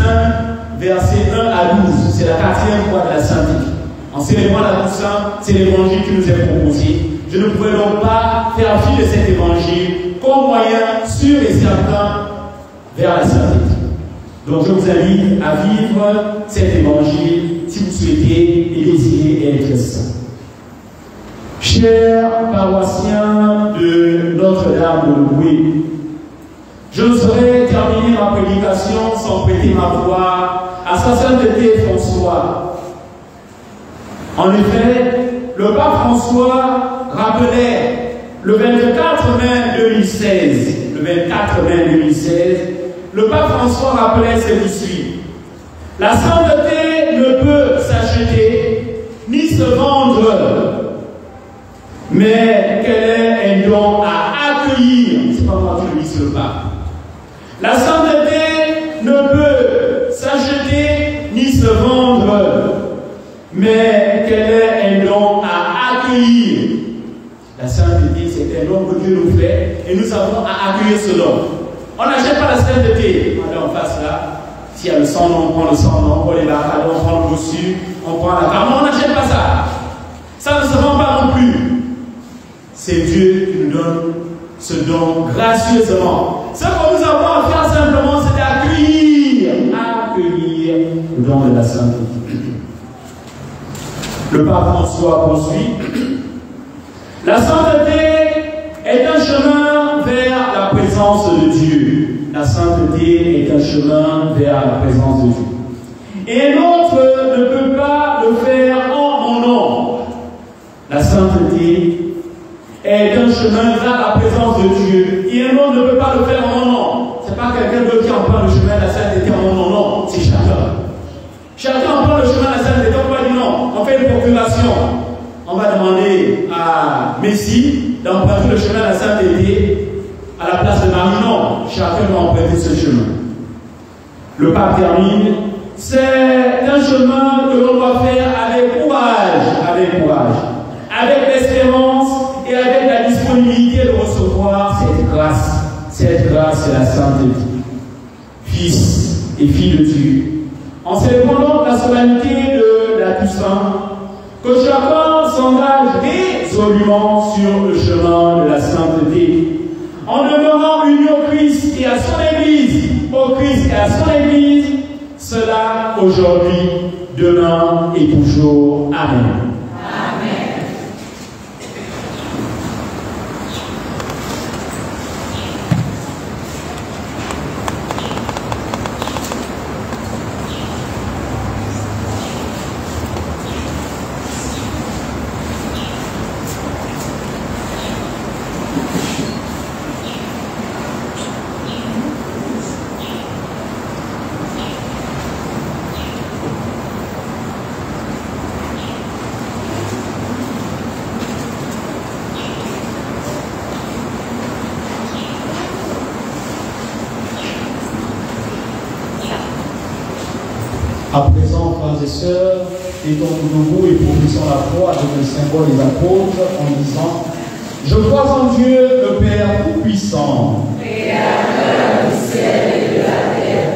versets 1 à 12, c'est la 4e voie de la sainteté. En célébrant la Toussaint, c'est l'évangile qui nous est proposé. Je ne pouvais donc pas faire fi de cet évangile comme moyen sûr et certain vers la sainteté. Donc je vous invite à vivre cet évangile si vous souhaitez et désirez être saint. Chers paroissiens de Notre-Dame de Loué, je ne saurais terminer ma prédication sans prêter ma voix à sa sainteté François. En effet, le pape François rappelait le 24 mai 2016, le pape François rappelait ce qui suit. La sainteté ne peut s'acheter ni se vendre, mais qu'elle est un don à accueillir. C'est pas moi qui le dis, c'est le pape. La sainteté ne peut s'acheter ni se vendre, mais qu'elle est un don à accueillir. La sainteté, c'est un don que Dieu nous fait et nous avons à accueillir ce don. On n'achète pas la sainteté. On est en face là. S'il y a le sang, on prend le sang, on prend les barades, on prend le bossu, on prend la carte. On n'achète pas ça. Ça ne se vend pas non plus. C'est Dieu qui nous donne ce don gracieusement. Ce que nous avons à faire simplement, c'est d'accueillir le don de la sainteté. Le pape François poursuit. La sainteté est un chemin vers la présence de Dieu. La sainteté est un chemin vers la présence de Dieu. Et un autre ne peut pas le faire en mon nom. La sainteté est un chemin vers la présence de Dieu. Et un homme ne peut pas le faire en mon nom. Ce n'est pas quelqu'un d'autre qui emprunte le chemin de la sainteté en mon nom, non, c'est chacun. Chacun emprunte le chemin de la sainteté, on va dire non, on fait une procuration. On va demander à Messie d'emprunter le chemin de la sainteté à la place de Marie. Non, chacun doit emprunter ce chemin. Le pape termine. C'est un chemin que l'on doit faire avec courage, avec l'espérance et avec la disponibilité de recevoir cette grâce. Cette grâce, c'est la sainteté. Fils et filles de Dieu. En célébrant donc la solennité de la Toussaint, que chacun s'engage résolument sur le chemin de la sainteté, en demeurant uni au Christ et à son Église, au Christ et à son Église, cela aujourd'hui, demain et toujours. Amen. À présent, frères et sœurs, étendons-nous debout et professons la foi avec le symbole des apôtres en disant: Je crois en Dieu, le Père Tout-Puissant, Créateur du ciel et de la terre,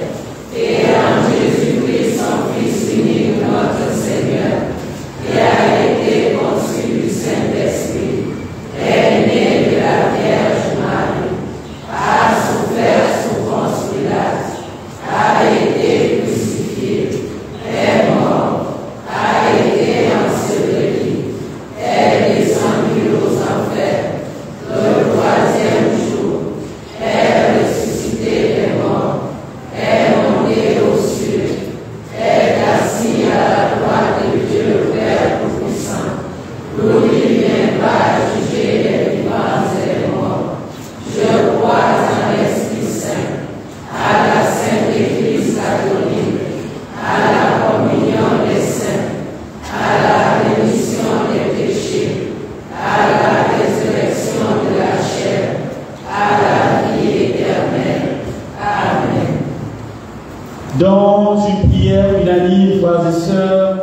et en Jésus-Christ, son Fils unique, notre Seigneur, qui a été conçu du Saint-Esprit, est né de la Vierge Marie, a souffert sous Ponce Pilate, a été crucifié, est mort, a été enseveli, est descendu aux enfers, le troisième jour, est ressuscité des morts, est monté aux cieux, est assis à la droite de Dieu le Père Tout-Puissant, d'où il viendra juger les vivants et les morts. Je crois en l'Esprit Saint, à la Sainte Église catholique, à la communion des saints, à la rémission des péchés, à la résurrection de la chair, à la vie éternelle. Amen. Dans une prière unanime, frères et sœurs,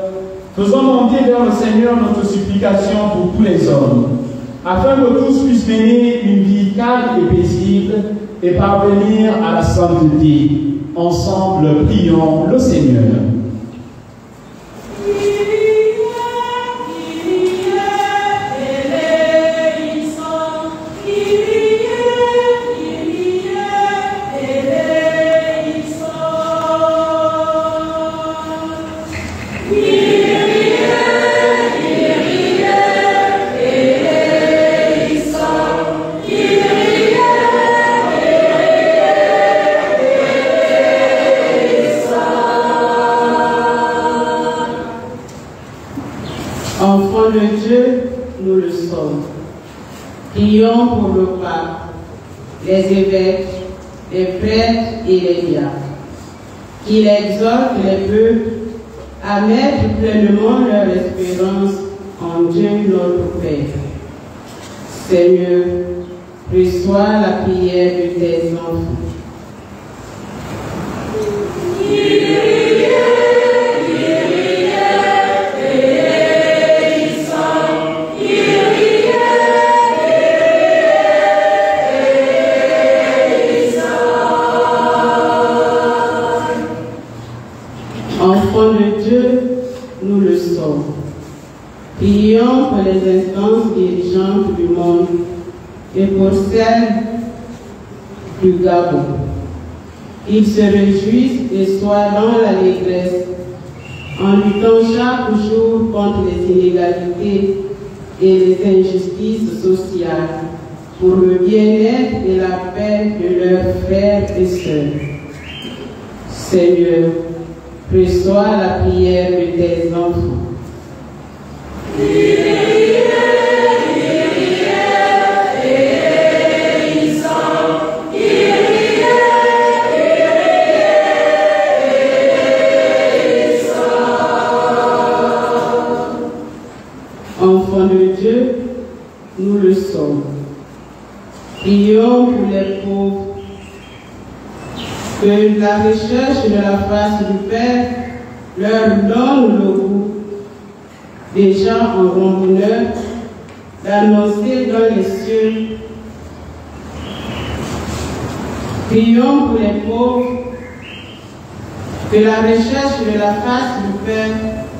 faisons monter vers le Seigneur notre supplication pour tous les hommes, afin que tous puissent mener une vie calme et paisible et parvenir à la sainteté. Ensemble, prions le Seigneur. Enfants de Dieu, nous le sommes. Prions pour le pape, les évêques, les prêtres et les diacres, qu'il exhorte les peuples à mettre pleinement leur espérance en Dieu notre Père. Seigneur, reçois la prière de tes enfants. Enfants de Dieu, nous le sommes. Prions pour les instances dirigeantes du monde et pour celles du Gabon. Qu'ils se réjouissent et soient dans l'allégresse en luttant chaque jour contre les inégalités et les injustices sociales pour le bien-être et la paix de leurs frères et sœurs. Seigneur, reçois la prière de tes enfants. Kyrie, Kyrie, Que la recherche de la face du Père leur donne le goût, déjà en randonneur, d'annoncer dans les cieux. Prions pour les pauvres, que la recherche de la face du Père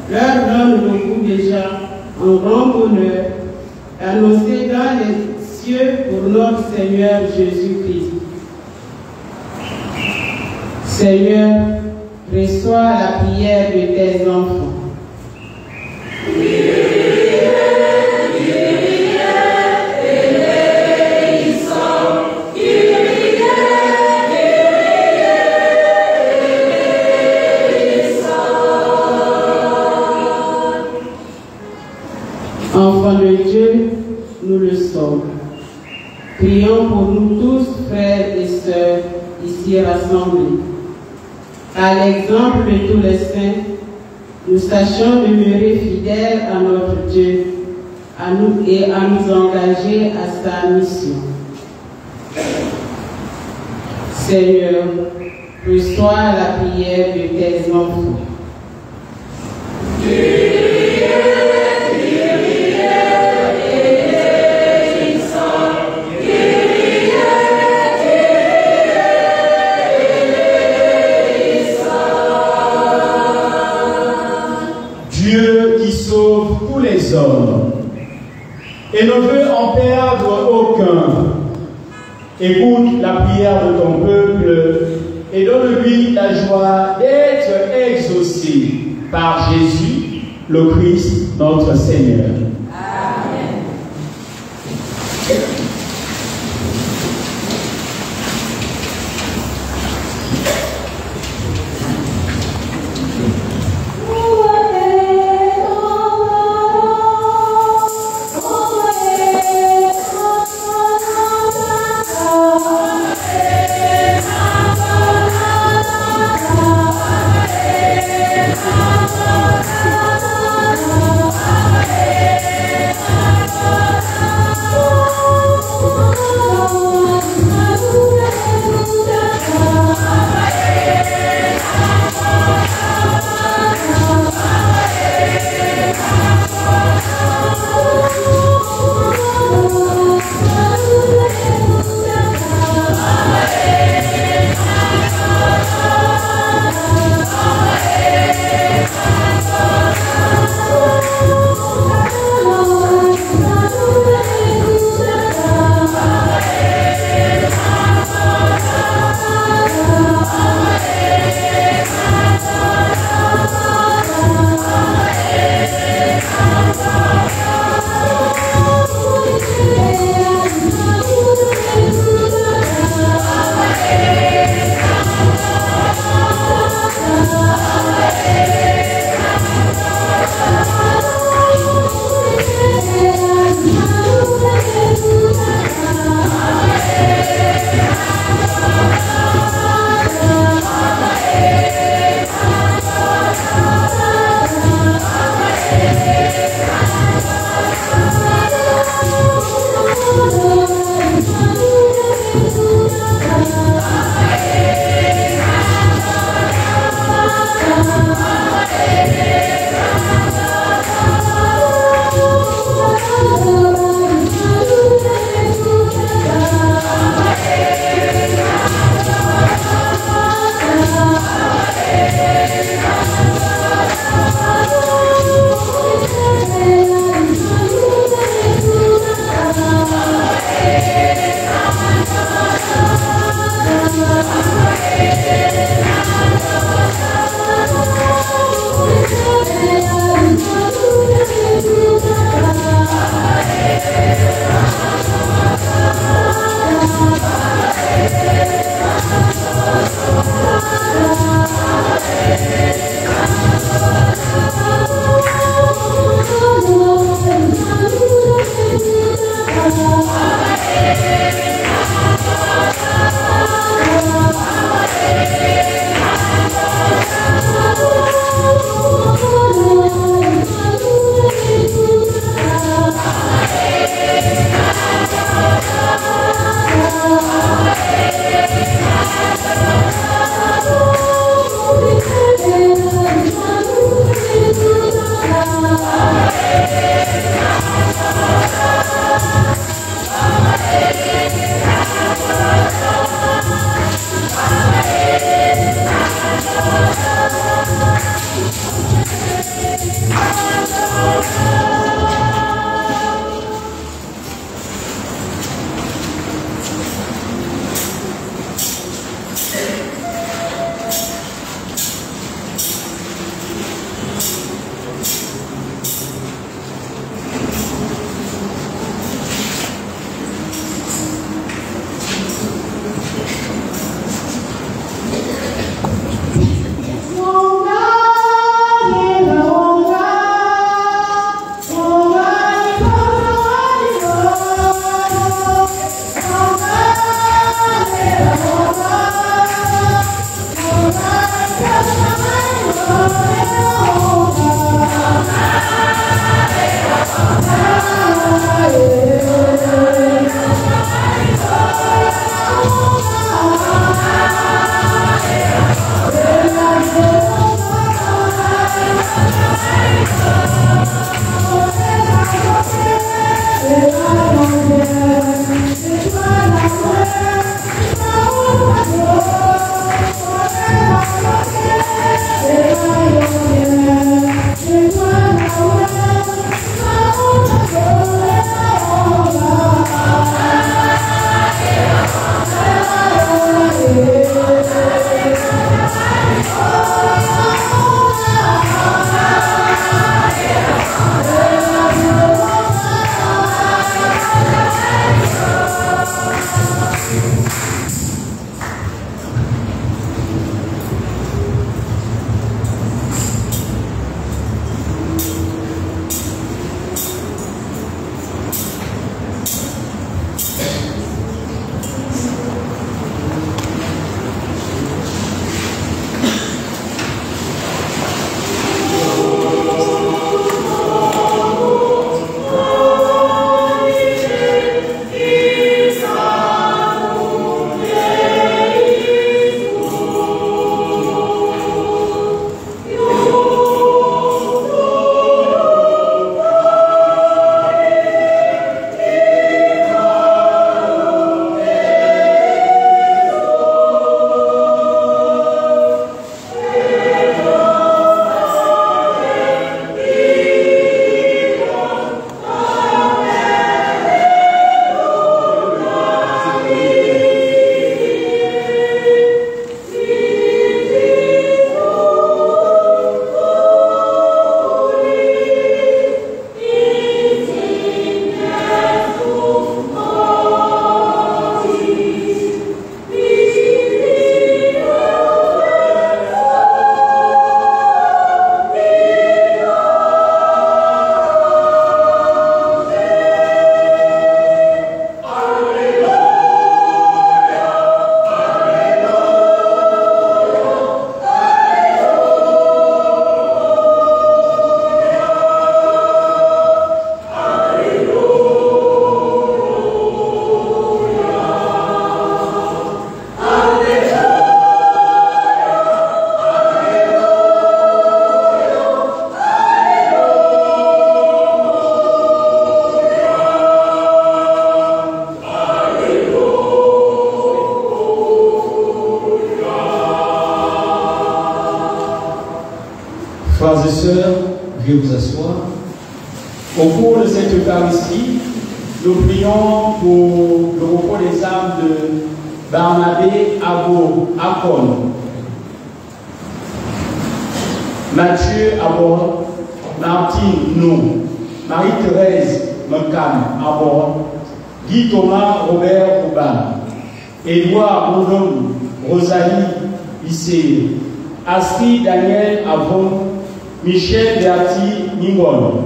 leur donne le goût déjà en grand bonheur, d'annoncer dans les cieux pour notre Seigneur Jésus-Christ. Seigneur, reçois la prière de tes enfants. Enfants de Dieu, nous le sommes. Prions pour nous tous, frères et sœurs, ici rassemblés. À l'exemple de tous les saints, nous sachions demeurer fidèles à notre Dieu à nous engager à sa mission. Seigneur, reçois la prière de tes enfants. Hommes et ne veut en perdre aucun. Écoute la prière de ton peuple et donne-lui la joie d'être exaucé par Jésus, le Christ, notre Seigneur. Amen. Amen. Frères et sœurs, veuillez vous asseoir. Au cours de cette Eucharistie, nous prions pour le repos des âmes de Barnabé Abo Akon, Mathieu Abor, Martine Nou, Marie-Thérèse Mekan Abor, Guy Thomas Robert Ouban, Édouard Mondom, Rosalie Issé, Astrid Daniel Avon, Michel Berti Ningon,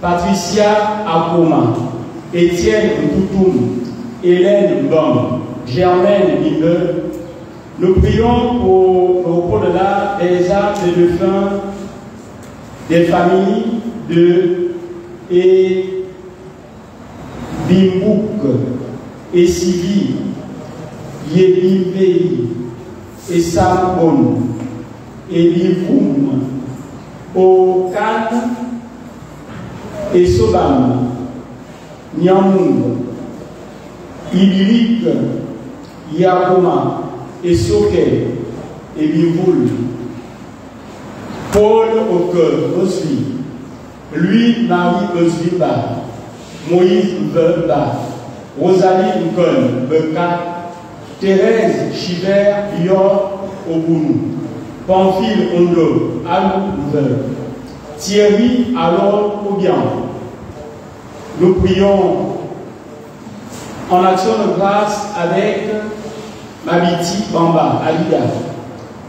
Patricia Akoma, Étienne Ntoutoum, Hélène Bang, Germaine Libe. Nous prions pour le repos de l'âme des âmes des défunts, des familles de et Bimbouk et Sivi, Yébimvei et Sambon et Livoum, Okan et Sobam, Nyamung, Ibilik, Yakoma et Soke et Bivoul, Paul Oke Osli, lui Marie Osliba, Moïse Beba, Rosalie Nkon Beka, Thérèse Chiver Bior Obounou, Pamphile Ondo Alou Thierry Alon Obian. Nous prions en action de grâce avec Mabiti Bamba Alida,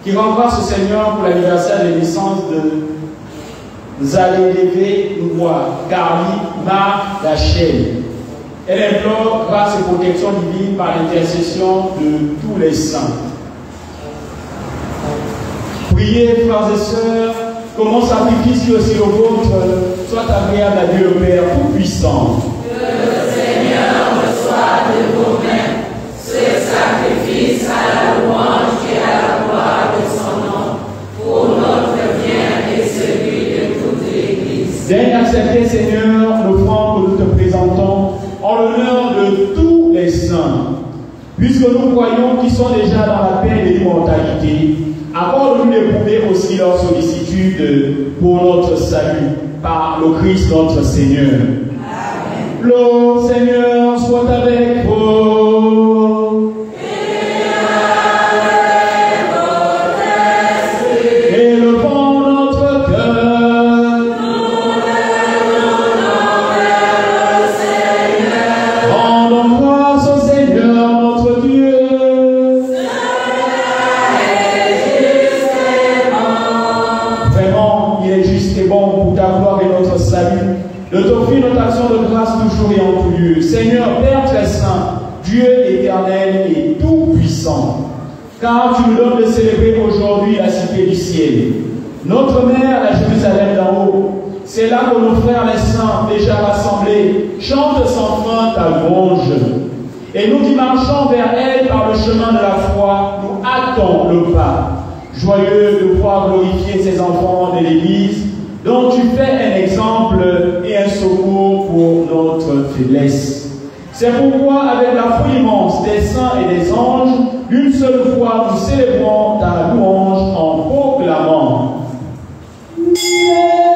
qui rend grâce au Seigneur pour l'anniversaire de naissance de Zalélévé Nouwa Carly Mar Dachel. Elle implore grâce et protection divine par l'intercession de tous les saints. Priez, frères et sœurs, que mon sacrifice qui est aussi le vôtre soit agréable à Dieu le Père Tout-Puissant. Que le Seigneur reçoive de vos mains ce sacrifice à la louange et à la gloire de son nom, pour notre bien et celui de toute l'Église. Daigne accepter, Seigneur, l'offrande que nous te présentons en l'honneur de tous les saints, puisque nous croyons qu'ils sont déjà dans la paix et l'immortalité. Accorde-nous d'éprouver aussi leur sollicitude pour notre salut par le Christ notre Seigneur. Amen. Le Seigneur soit avec vous. Et le vent de notre cœur. Rendons grâce au Seigneur notre Dieu. Vraiment, il est juste et bon pour ta gloire et notre salut de t'offrir notre action de grâce toujours et en tout lieu. Seigneur, Père très saint, Dieu éternel et tout-puissant, car tu nous donnes de célébrer aujourd'hui la cité du ciel, notre mère, la Jérusalem d'en haut. C'est là que nos frères les saints, déjà rassemblés, chantent sans fin ta louange. Et nous qui marchons vers elle par le chemin de la foi, nous hâtons le pas, joyeux de pouvoir glorifier ces enfants de l'Église, dont tu fais un exemple et un secours pour notre faiblesse. C'est pourquoi, avec la foule immense des saints et des anges, d'une seule fois nous célébrons ta louange en proclamant. Oh,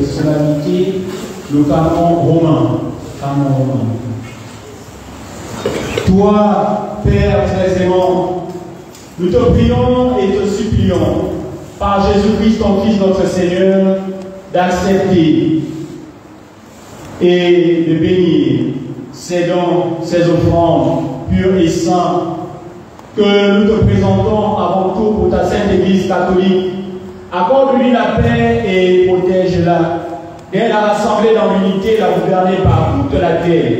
solennité le canon romain. Toi, Père très aimant, nous te prions et te supplions, par Jésus-Christ, ton Fils, notre Seigneur, d'accepter et de bénir ces dons, ces offrandes pures et saintes que nous te présentons avant tout pour ta Sainte Église catholique. Accorde-lui la paix et protège-la. Viens la rassembler dans l'unité et la gouverner par toute la terre.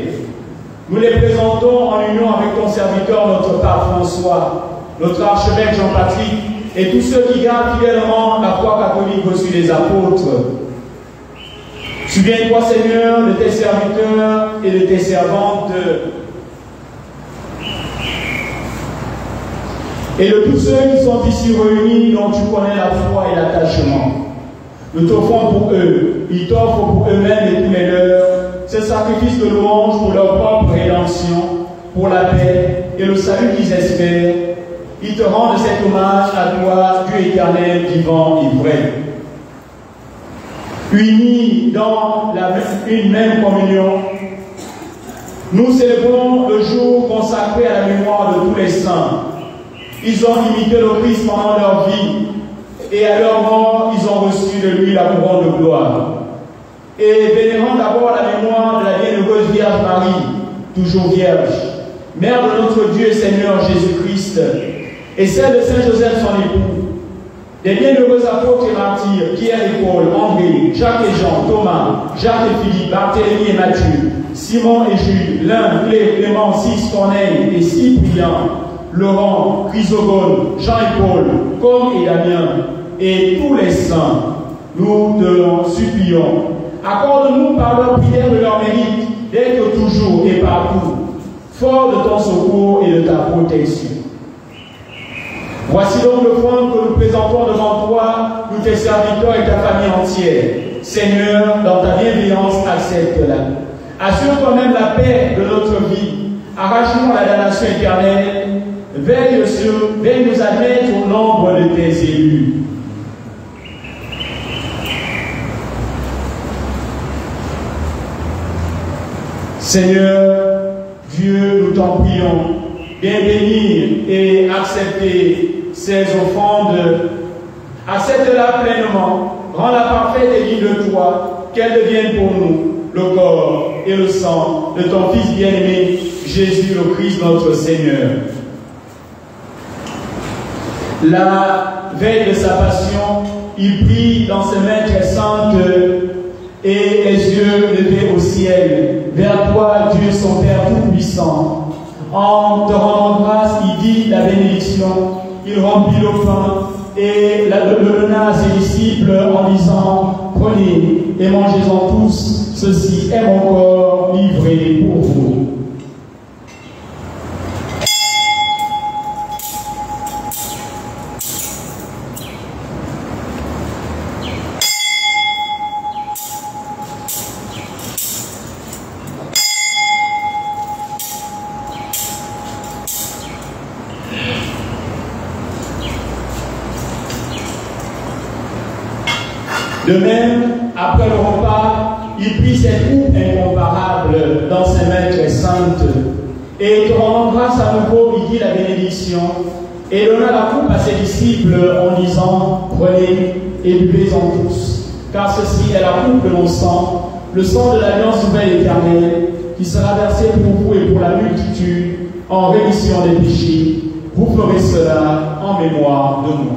Nous les présentons en union avec ton serviteur, notre Pape François, notre archevêque Jean-Patrick et tous ceux qui gardent fidèlement la foi catholique reçue des apôtres. Souviens-toi, Seigneur, de tes serviteurs et de tes servantes et de tous ceux qui sont ici réunis dont tu connais la foi et l'attachement. Nous t'offrons pour eux, ils t'offrent pour eux-mêmes et tous les leurs, ce sacrifice de louange pour leur propre rédemption, pour la paix et le salut qu'ils espèrent. Ils te rendent cet hommage à toi, Dieu éternel, vivant et vrai. Unis dans une même communion, nous célébrons le jour consacré à la mémoire de tous les saints. Ils ont imité le Christ pendant leur vie et à leur mort, ils ont reçu de lui la couronne de gloire. Et vénérant d'abord la mémoire de la bienheureuse Vierge Marie, toujours vierge, Mère de notre Dieu et Seigneur Jésus-Christ, et celle de Saint Joseph son époux, des bienheureux apôtres et martyrs, Pierre et Paul, André, Jacques et Jean, Thomas, Jacques et Philippe, Barthélemy et Matthieu, Simon et Jules, Lin, Clément, Sis, Corneille et Cyprien, Laurent, Chrysogone, Jean et Paul, Com et Damien, et tous les saints, nous te supplions. Accorde-nous par leur prière de leur mérite, d'être toujours et partout, fort de ton secours et de ta protection. Voici donc le point que nous présentons devant toi, nous tes serviteurs et ta famille entière. Seigneur, dans ta bienveillance, accepte-la. Assure toi-même la paix de notre vie. Arrache-nous à la damnation éternelle. Veille nous admettre au nombre de tes élus. Seigneur, Dieu, nous t'en prions, bien bénir et accepter ces offrandes. Accepte-la pleinement, rends-la parfaite et digne de toi, qu'elle devienne pour nous le corps et le sang de ton Fils bien-aimé, Jésus le Christ notre Seigneur. La veille de sa passion, il prie dans ses mains très saintes et les yeux levés au ciel, vers toi, Dieu son Père Tout-Puissant. En te rendant grâce, il dit la bénédiction, il remplit le pain et le donna à ses disciples en disant, prenez et mangez-en tous, ceci est mon corps livré pour vous. De même, après le repas, il prit cette coupe incomparable dans ses mains très saintes et te rendant grâce à nouveau, il dit la bénédiction et donna la coupe à ses disciples en disant, prenez et buvez-en tous, car ceci est la coupe de mon sang, le sang de l'alliance nouvelle éternelle, qui sera versé pour vous et pour la multitude en rémission des péchés. Vous ferez cela en mémoire de moi.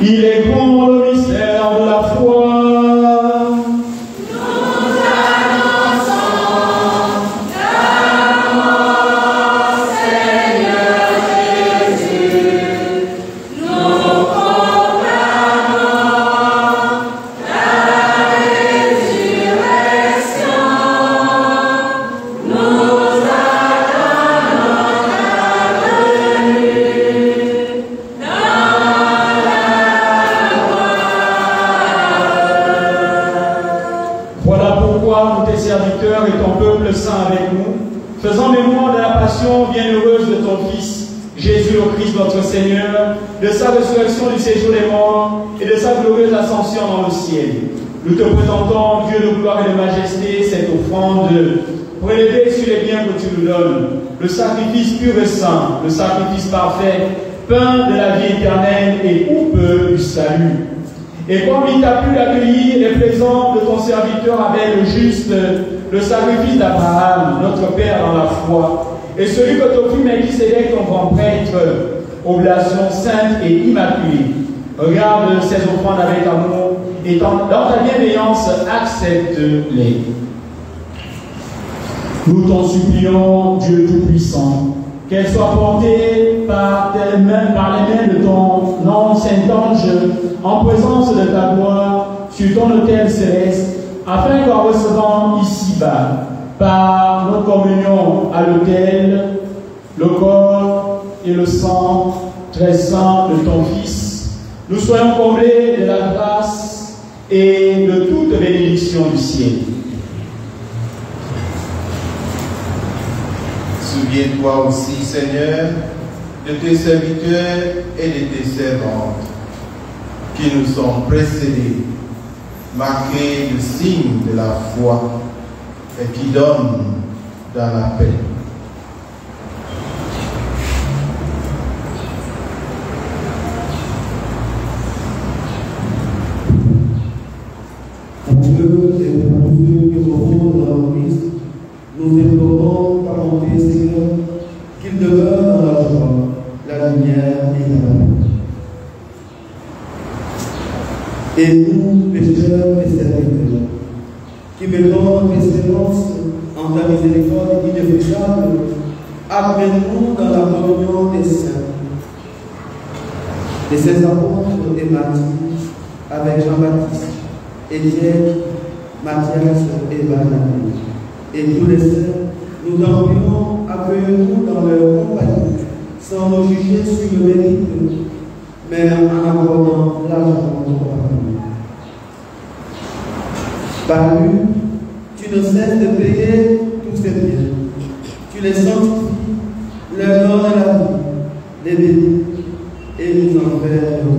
Il est grand le mystère de la foi. Nous mémoire de la passion bienheureuse de ton Fils, Jésus le Christ notre Seigneur, de sa résurrection du séjour des morts et de sa glorieuse ascension dans le ciel. Nous te présentons, Dieu de gloire et de majesté, cette offrande prélevée sur les biens que tu nous donnes, le sacrifice pur et saint, le sacrifice parfait, pain de la vie éternelle et houppe du salut. Et comme il t'a plu d'accueillir les présents de ton serviteur Abel le juste, le sacrifice d'Abraham, notre Père dans la foi, et celui que t'offrit Melchisédek, ton grand prêtre, oblation sainte et immaculée. Regarde ces offrandes avec amour et dans ta bienveillance, accepte-les. Nous t'en supplions, Dieu Tout-Puissant, qu'elles soient portées par les mains de ton ange Saint-Ange en présence de ta gloire sur ton autel céleste, afin qu'en recevant ici-bas, par notre communion à l'autel, le corps et le sang très saint de ton Fils, nous soyons comblés de la grâce et de toute bénédiction du ciel. Souviens-toi aussi, Seigneur, de tes serviteurs et de tes servantes qui nous sont précédés, marqués de signes de la foi et qui donnent dans la paix. Pour Dieu et pour tous ceux qui reposent dans le Christ, nous implorons par mon Seigneur qu'il demeure dans la joie, la lumière et la paix. Et nous, pécheurs et serviteurs, qui mettons notre espérance en ta miséricorde inépuisable, amène-nous dans la communion des saints, de ses apôtres et martyrs, avec Jean-Baptiste, Étienne, Matthias et Barnabé. Et tous les saints, nous t'en prions, accueille-nous dans leur compagnie, sans nous juger sur le mérite, mais en accordant largement ton pardon. Par lui, tu ne cesses de payer tous ces biens. Tu les sanctifies, leur donnes la vie, les bénis, et nous en fais retour.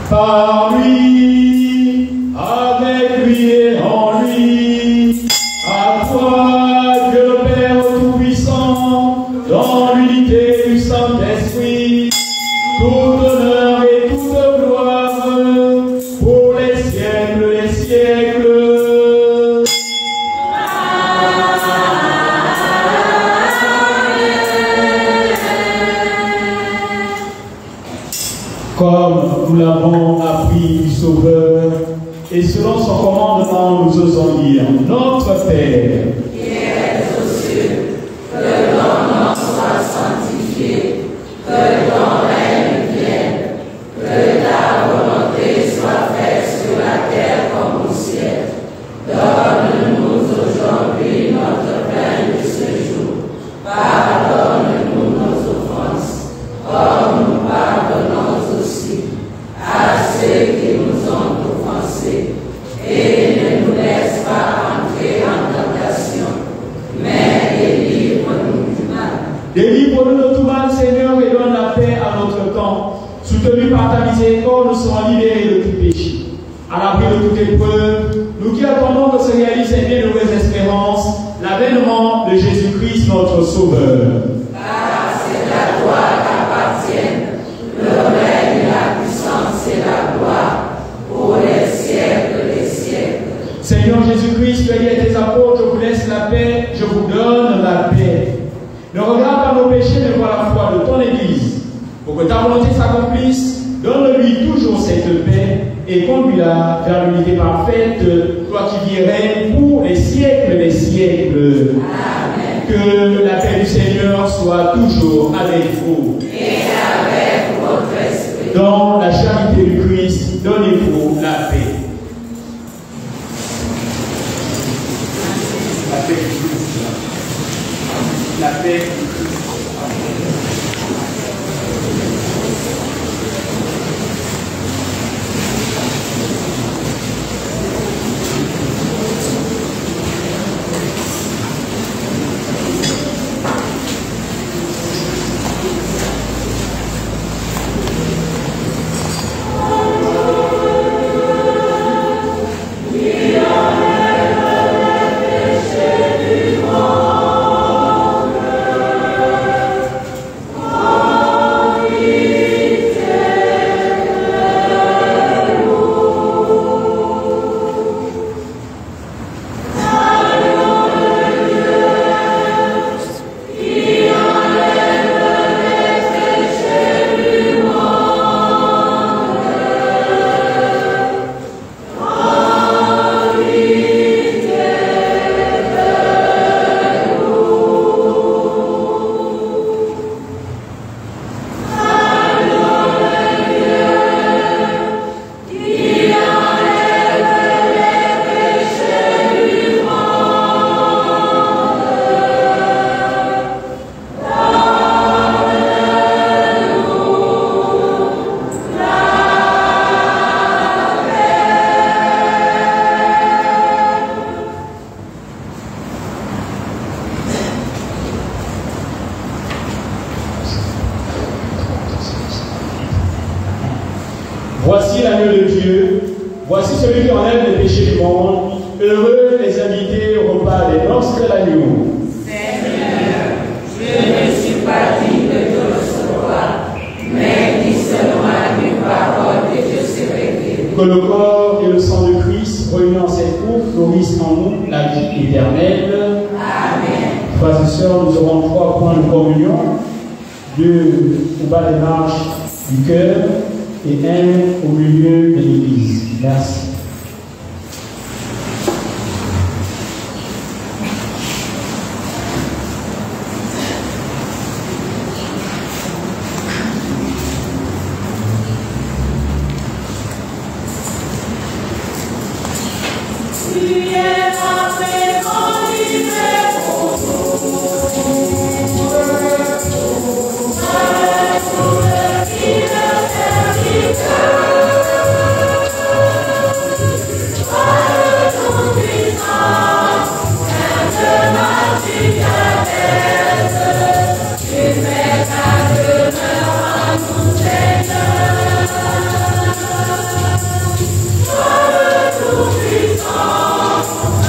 Par lui, avec lui et en lui, à toi, Dieu le Père Tout-Puissant, dans l'unité du Saint-Esprit, tout honneur et toute gloire, pour les siècles des siècles. Comme nous l'avons appris du Sauveur, et selon son commandement, nous osons dire, notre Père, qui es aux cieux, que ton nom soit sanctifié, que ton règne vienne, que ta volonté soit faite sur la terre comme au ciel. Donne-nous aujourd'hui notre pain de ce jour. Pardonne-nous nos offenses, comme nous pardonnons aussi à ceux qui nous ont offensés. Et ne nous laisse pas entrer en tentation, mais délivre-nous du mal. Délivre-nous de tout mal, Seigneur, et donne la paix à notre temps. Soutenus par ta miséricorde, nous serons libérés de tout péché. À l'abri de toute épreuve, nous qui attendons que se réalise cette bienheureuse espérance, l'avènement de Jésus-Christ, notre Sauveur. Car c'est à toi qu'appartiennent le règne, la puissance et la gloire pour les siècles des siècles. Seigneur Jésus-Christ, tu as dit à tes apôtres, je vous laisse la paix, je vous donne la paix. Ne regarde pas nos péchés, mais vois la foi de ton Église. Pour que ta volonté s'accomplisse, donne-lui toujours cette paix et conduis-la vers l'unité parfaite, toi qui vis règne pour les siècles des siècles. Amen. Que la paix du Seigneur soit toujours avec vous. Et avec votre esprit. Dans la charité du Christ, donnez-vous la paix. La paix du Christ. La paix du Christ. Heureux les invités au repas des noces de l'agneau. Seigneur, je ne suis pas digne de te recevoir, mais dis seulement une parole et je serai guéri. Que le corps et le sang de Christ, réunis en cette coupe, nourrissent en nous la vie éternelle. Amen. Frères et sœurs, nous aurons 3 points de communion, 2 au bas des marches du cœur et 1 au milieu de l'église. Merci. Tout puissant.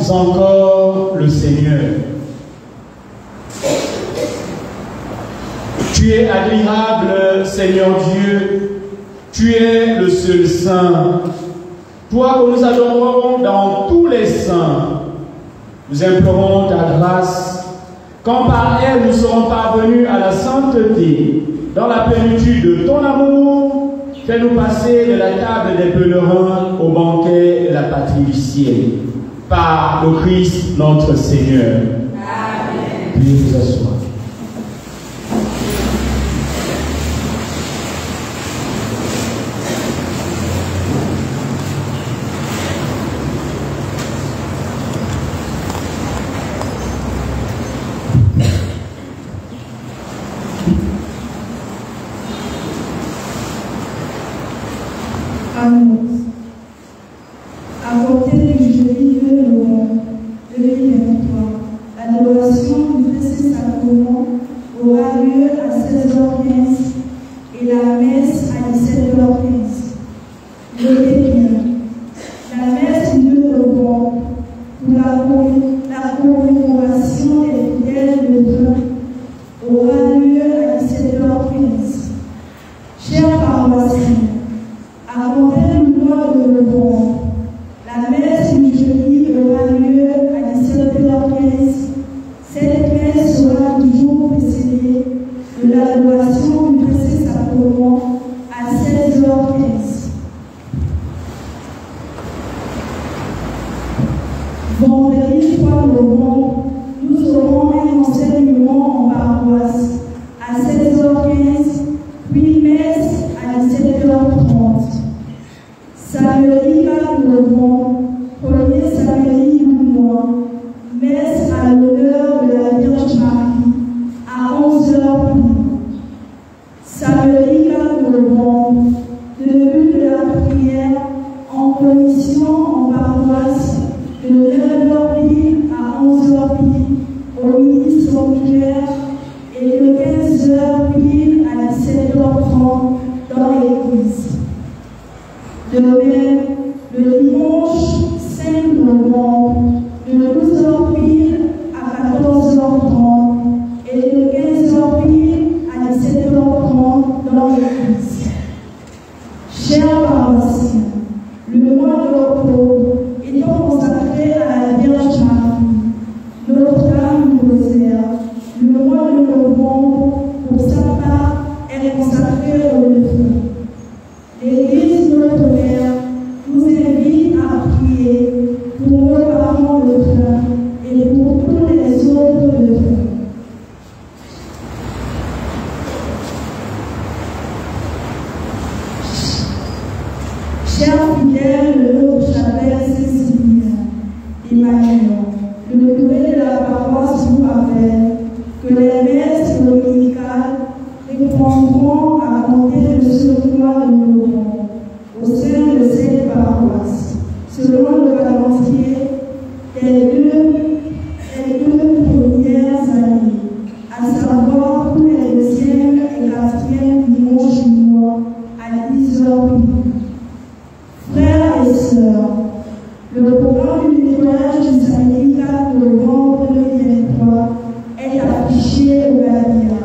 Encore le Seigneur. Tu es admirable, Seigneur Dieu. Tu es le seul Saint. Toi que nous adorons dans tous les saints. Nous implorons ta grâce, quand par elle nous serons parvenus à la sainteté, dans la plénitude de ton amour. Fais-nous passer de la table des pèlerins au banquet de la patrie du ciel. Par le Christ notre Seigneur. Amen. Veuillez vous asseoir. Amour. À côté du jeudi de novembre 2023, l'adoration du précieux sacrement aura lieu à 16h15 et la messe à 17h15. Notez bien, la messe du 2 novembre pour la commémoration des fidèles de Dieu aura lieu à 17h15. Chers paroissiens, à compter du mois de novembre, la messe du jeudi aura lieu à 17h15. Cette messe sera toujours précédée de l'adoration du précieux sacrement à 16h15. Vendredi 3 novembre, nous aurons un enseignement en paroisse à 16h15, puis messe à 17h30. Samedi 4 novembre, premier samedi du mois, messe à l'honneur de la Vierge Marie à 11h. promesses dominicales répondront à compter de ce mois de novembre au sein de cette paroisse, selon le calendrier des deux premières années, à savoir tous les 2e et 4e dimanches du mois à 10h. Frères et sœurs, le programme du nettoyage du samedi 4 novembre 2023 est affiché au gardien.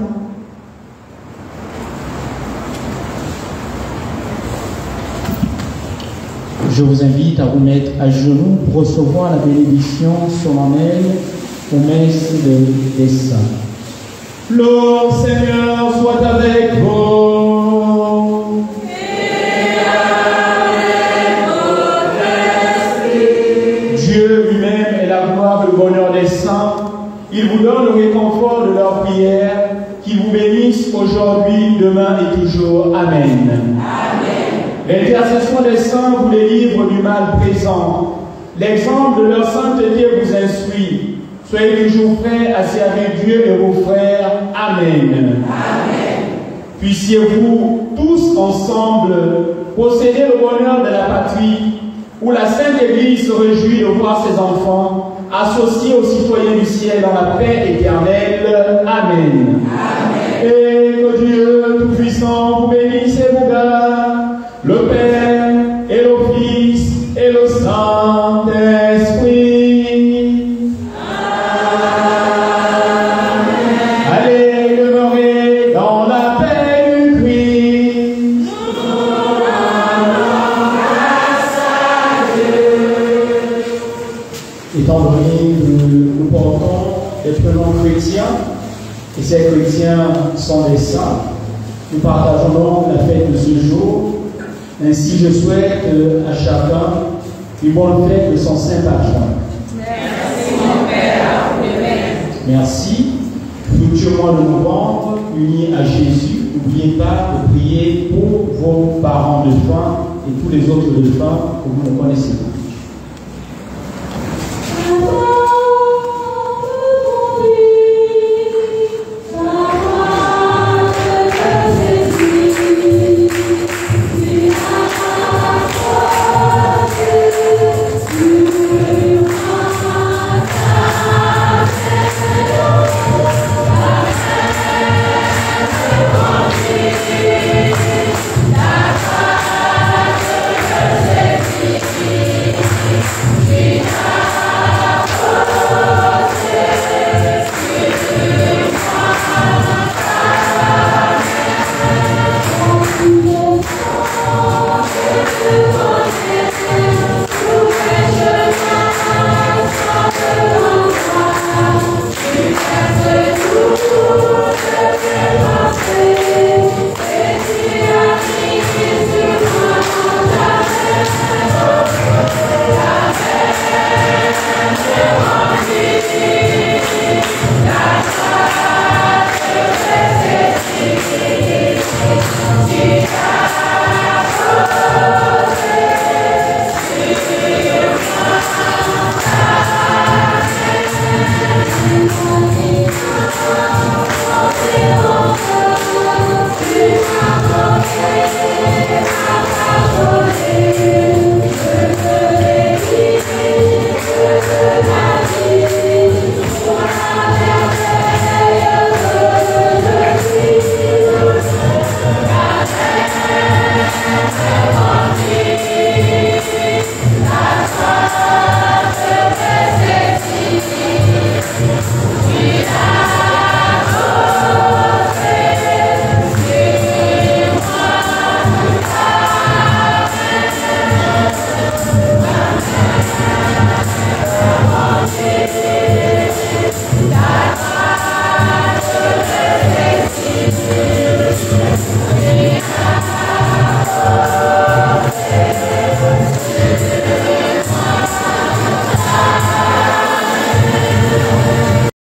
Je vous invite à vous mettre à genoux pour recevoir la bénédiction solennelle aux messes des saints. Le Seigneur soit avec vous. Et avec votre esprit. Dieu lui-même est la gloire et le bonheur des saints. Il vous donne le réconfort de leur prière, qu'il vous bénisse aujourd'hui, demain et toujours. Amen. Amen. L'intercession des saints vous les livre du mal présent. L'exemple de leur sainteté vous instruit. Soyez toujours prêts à servir Dieu et vos frères. Amen. Amen. Puissiez-vous tous ensemble posséder le bonheur de la patrie, où la Sainte Église se réjouit de voir ses enfants associés aux citoyens du ciel dans la paix éternelle. Amen. Amen. Et que Dieu Tout-Puissant vous bénisse et vous garde, le Père et le Fils et le Saint-Esprit. Allez demeurer dans la paix du Christ. Nous rendons grâce à Dieu. Étant donné que nous portons des prénoms chrétiens, et ces chrétiens sont des saints, nous partageons donc la fête de ce jour. Ainsi, je souhaite à chacun une bonne fête de son saint patron. Merci mon Père, de même. Merci. Futur mois de novembre, unis à Jésus, n'oubliez pas de prier pour vos parents de faim et tous les autres de faim que vous ne connaissez pas.